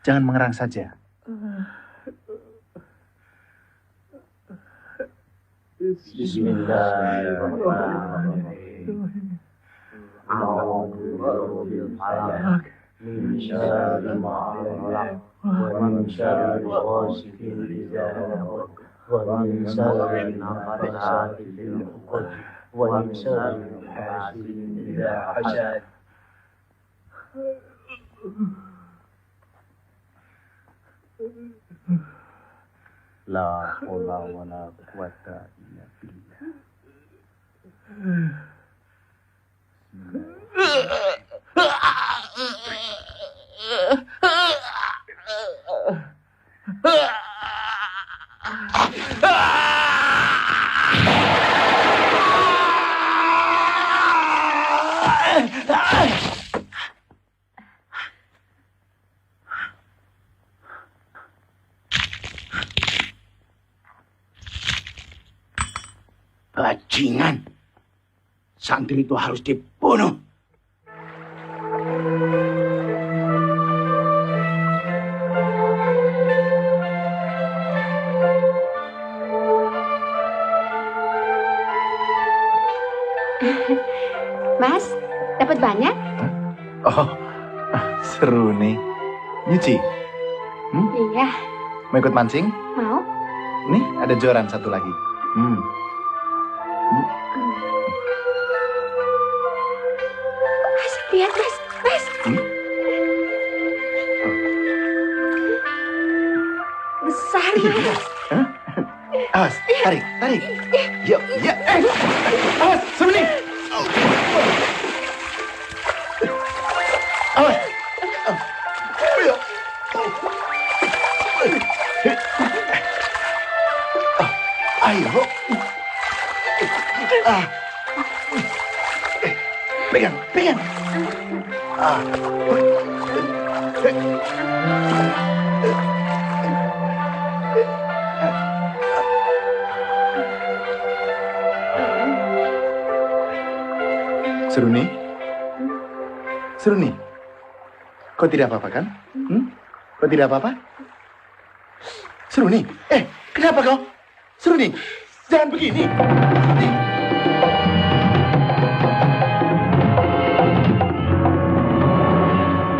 Jangan mengerang saja. Bismillahirrahmanirrahim. La haula wala quwata illa billah. Bajingan. Santri itu harus dibunuh. Mas, dapat banyak? Oh, seru nih. Nyuci, Iya, mau ikut mancing? mau. Nih, ada joran satu lagi. Mas, lihat Mas, Mas. Besar Mas. Awas, tarik, tarik. Yuk, ya. Awas, sembunyi. Awas. Ayo. Ayo. Pegang, pegang. Seruni? Seruni? Kau tidak apa-apa kan? Kau tidak apa-apa? Seruni? Kenapa kau? Seruni, jangan begini.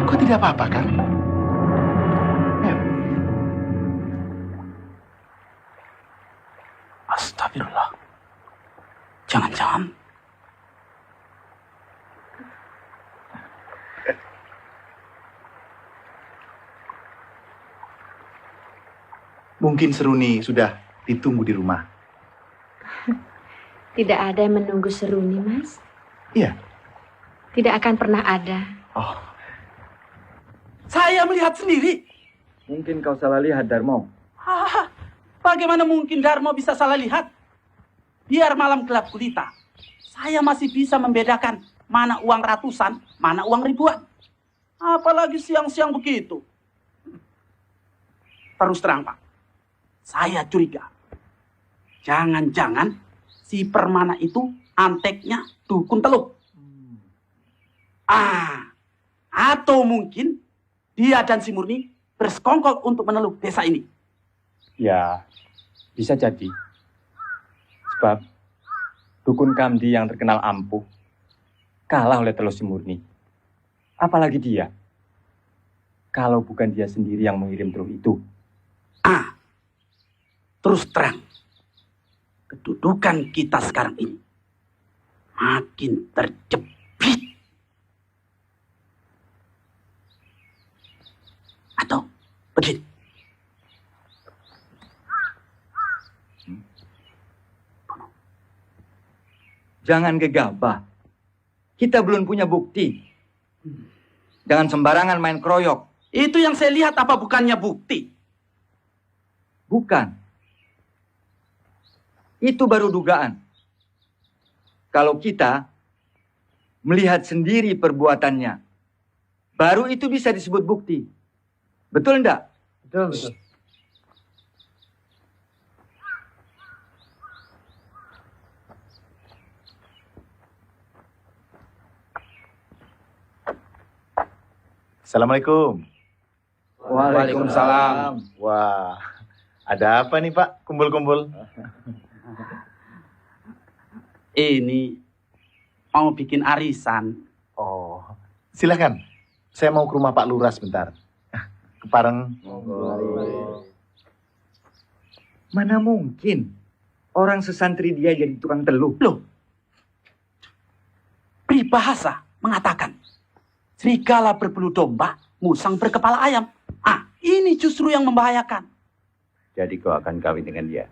Kau tidak apa-apa kan? Astagfirullah. Jangan-jangan mungkin Seruni sudah ditunggu di rumah. Tidak ada yang menunggu Seruni, Mas. Iya. Tidak akan pernah ada. Oh, saya melihat sendiri. Mungkin kau salah lihat, Darmo. Bagaimana mungkin Darmo bisa salah lihat? Biar malam gelap gulita, saya masih bisa membedakan mana uang ratusan, mana uang ribuan. Apalagi siang-siang begitu. Terus terang, Pak. Saya curiga. Jangan-jangan si Permana itu anteknya dukun teluk. Atau mungkin dia dan si Murni bersekongkol untuk meneluh desa ini. Ya, bisa jadi. Sebab dukun Kamdi yang terkenal ampuh kalah oleh Teluh Si Murni. Apalagi dia. Kalau bukan dia sendiri yang mengirim teluh itu. Terus terang, kedudukan kita sekarang ini makin terjepit. Atau begini. Jangan gegabah. Kita belum punya bukti. Jangan sembarangan main kroyok. Itu yang saya lihat apa bukannya bukti? Bukan. Itu baru dugaan. Kalau kita melihat sendiri perbuatannya, baru itu bisa disebut bukti. Betul enggak? Betul, betul. Assalamualaikum. Waalaikumsalam. Wah, ada apa nih Pak? Kumpul-kumpul. Ini mau bikin arisan Oh, silakan. Saya mau ke rumah Pak Lurah sebentar. Ke Pareng. Mana mungkin orang sesantri dia jadi tukang teluh. Loh, peribahasa mengatakan, serigala berbulu domba, musang berkepala ayam. Ah, ini justru yang membahayakan. Jadi kau akan kawin dengan dia?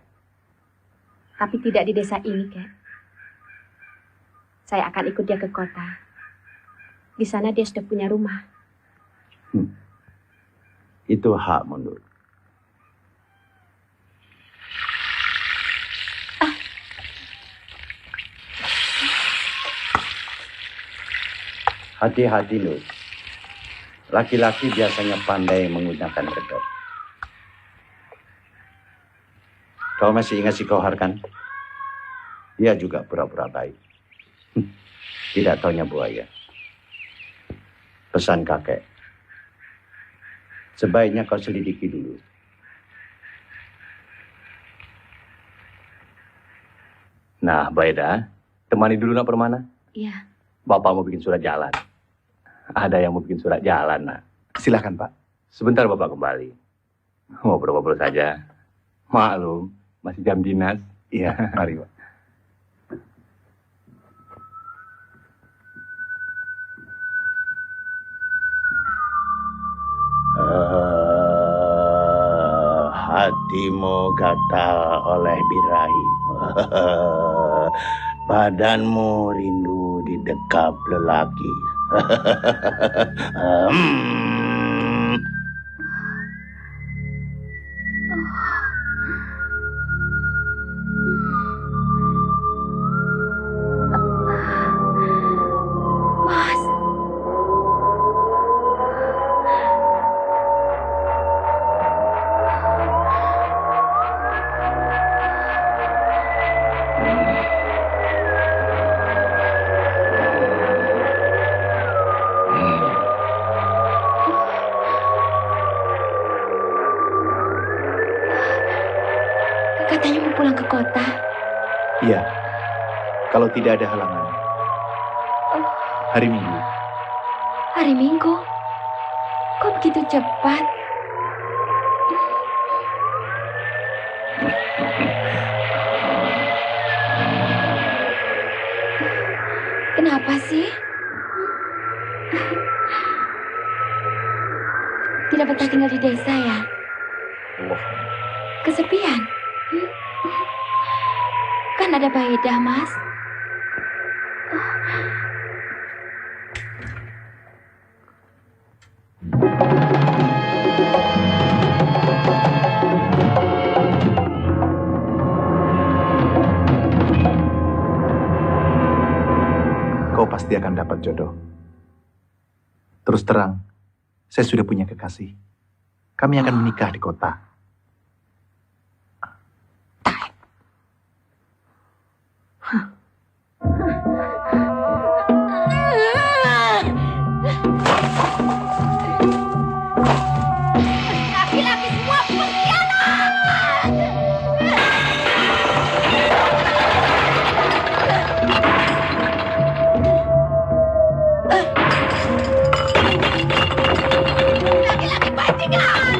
Tapi tidak di desa ini, Kek. Saya akan ikut dia ke kota. Di sana dia sudah punya rumah. Itu hak mundur. Hati-hati, Nur. Laki-laki biasanya pandai menggunakan kedok. Kau masih ingat si Kohar kan? Dia juga pura-pura baik. Tidak taunya buaya. Pesan kakek. Sebaiknya kau selidiki dulu. Nah, Baida, temani dulu nak Permana. Iya. Bapak mau bikin surat jalan. Ada yang mau bikin surat jalan, nak. Silakan, Pak. Sebentar Bapak kembali. Ngobrol-ngobrol saja. Maklum, masih jam dinas. Iya, mari, Pak. Hatimu gatal oleh birahi. Badanmu rindu didekap lelaki. Mas. Katanya mau pulang ke kota. Iya, kalau tidak ada halangan. Hari Minggu. Hari Minggu? Kok begitu cepat? Kenapa sih? Tidak betah tinggal di desa ya? Kesepian? Kan ada Baida, Mas. Kau pasti akan dapat jodoh. Terus terang, saya sudah punya kekasih. Kami akan menikah di kota. Laki-laki semua pengkhianat! Laki-laki bajingan!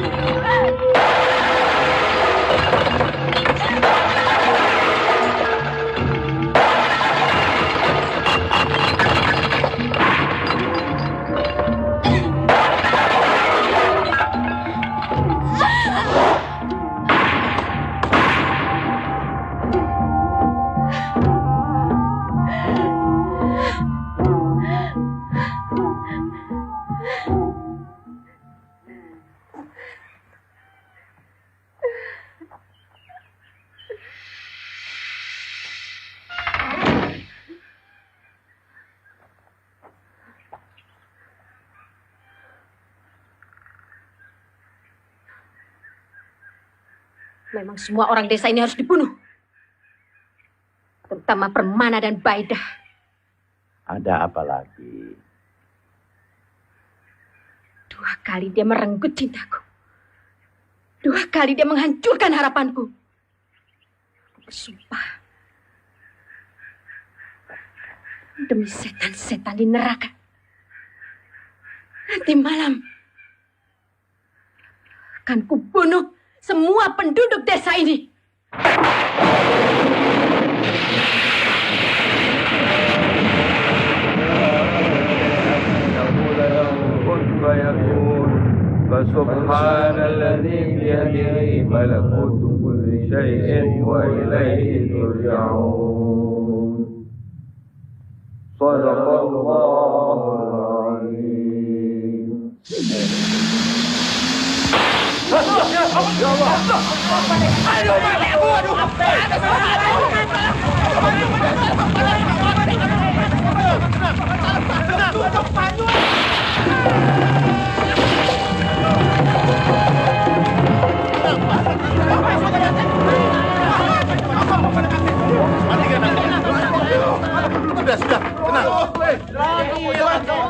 Memang semua orang desa ini harus dibunuh. Terutama Permana dan Baida. Ada apa lagi? 2 kali dia merenggut cintaku. 2 kali dia menghancurkan harapanku. Sumpah. Demi setan-setan di neraka. Nanti malam akan kubunuh semua penduduk desa ini. فسبحان الذي بيده ملكوت كل شيء وإليه ترجعون صدق الله العظيم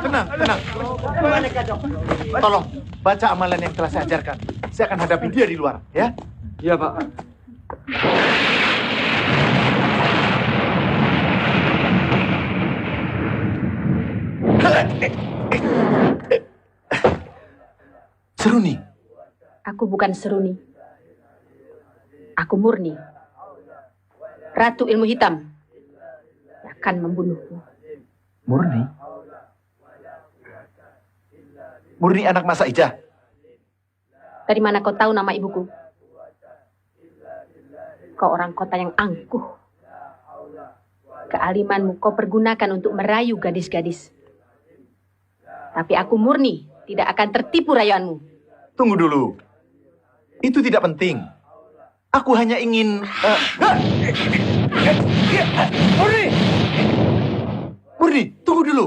Sudah, tenang. Tolong, baca amalan yang telah saya ajarkan. Saya akan hadapi dia di luar, ya? Iya, Pak. Seruni. Aku bukan Seruni. Aku Murni. Ratu ilmu hitam. Yang akan membunuhmu. Murni? Murni anak Masa Ijah. Dari mana kau tahu nama ibuku? Kau orang kota yang angkuh. Kealimanmu kau pergunakan untuk merayu gadis-gadis. Tapi aku Murni, tidak akan tertipu rayuanmu. Tunggu dulu. Itu tidak penting. Aku hanya ingin... Murni! Murni, tunggu dulu.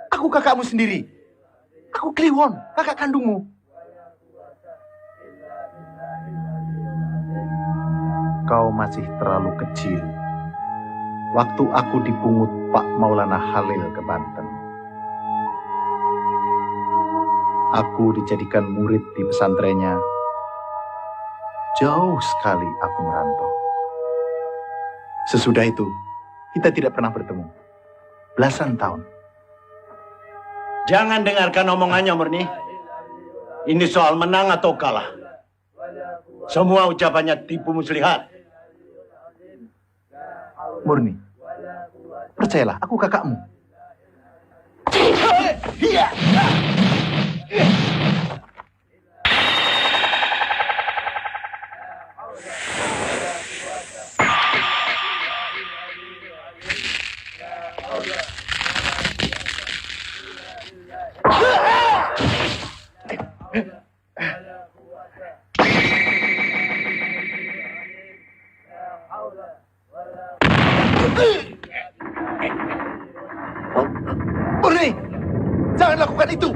Aku kakakmu sendiri. Aku Kliwon, kakak kandungmu. Kau masih terlalu kecil. Waktu aku dipungut Pak Maulana Halil ke Banten. Aku dijadikan murid di pesantrennya. Jauh sekali aku merantau. Sesudah itu, kita tidak pernah bertemu. Belasan tahun. Jangan dengarkan omongannya, Murni. Ini soal menang atau kalah. Semua ucapannya tipu muslihat. Murni, percayalah, aku kakakmu. Murni, jangan lakukan itu.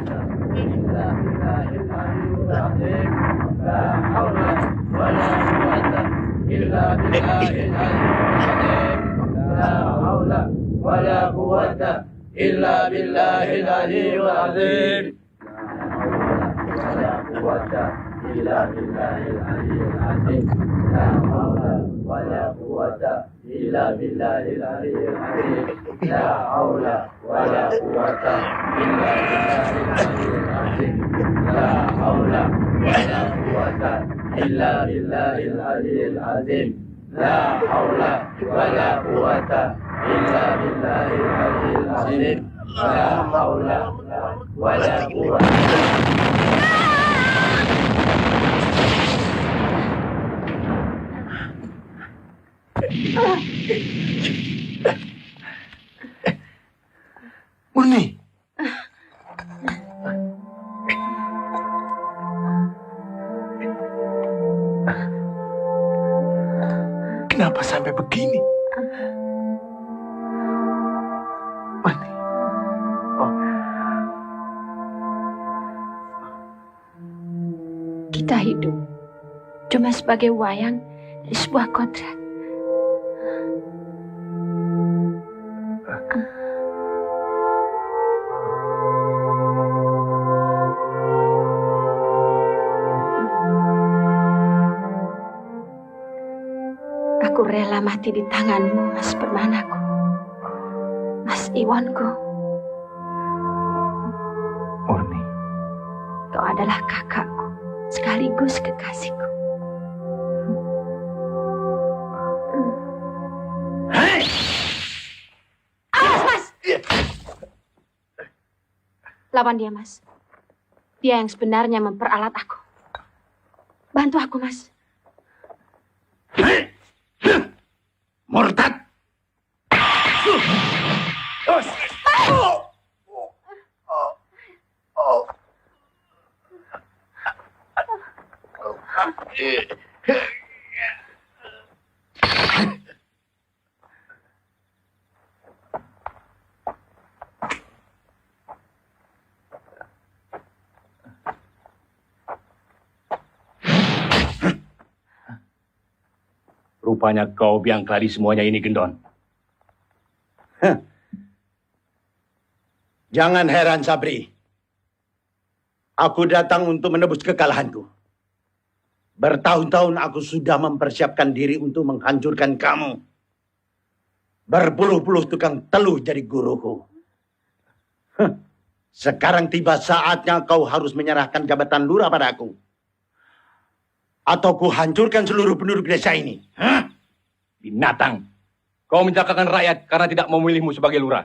Murni. Kenapa sampai begini? Murni. Oh. Kita hidup cuma sebagai wayang di sebuah kodrat. Aku rela mati di tanganmu, Mas Permanaku. Mas Iwanku. Murni. adalah kakakku, sekaligus kekasihku. Awas, Mas! Lawan dia, Mas. Dia yang sebenarnya memperalat aku. Bantu aku, Mas. Murtad! Rupanya kau biang keladi semuanya ini, Gendon. Jangan heran, Sabri. Aku datang untuk menebus kekalahanku. Bertahun-tahun aku sudah mempersiapkan diri untuk menghancurkan kamu. Berpuluh-puluh tukang teluh jadi guruku. Sekarang tiba saatnya kau harus menyerahkan jabatan lurah padaku. Atau ku hancurkan seluruh penduduk desa ini. Binatang. Kau mencelakakan rakyat karena tidak memilihmu sebagai lurah.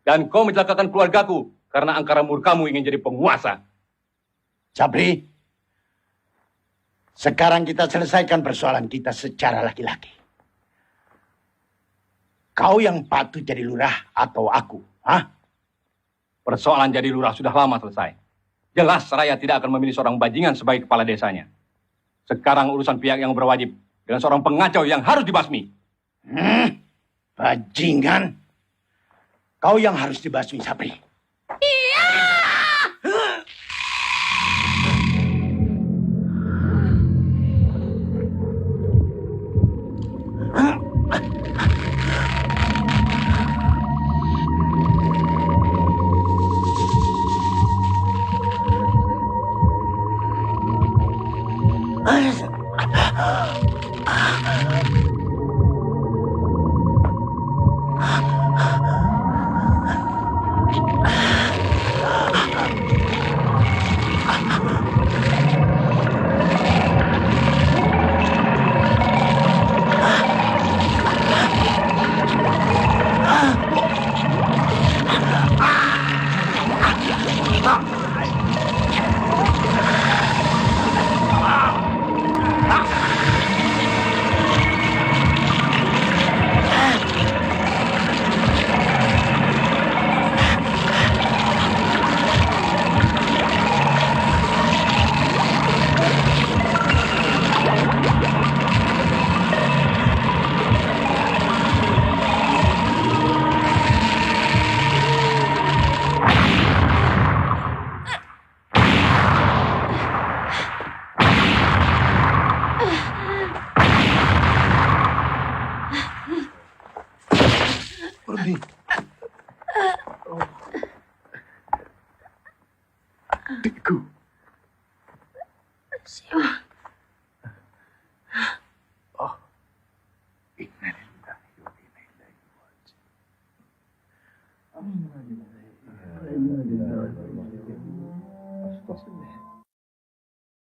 Dan kau mencelakakan keluargaku karena angkara murkamu ingin jadi penguasa. Sabri, sekarang kita selesaikan persoalan kita secara laki-laki. Kau yang patut jadi lurah atau aku? Persoalan jadi lurah sudah lama selesai. Jelas rakyat tidak akan memilih seorang bajingan sebagai kepala desanya. Sekarang urusan pihak yang berwajib dengan seorang pengacau yang harus dibasmi. Bajingan? Kau yang harus dibasmi, Sabri. Murni.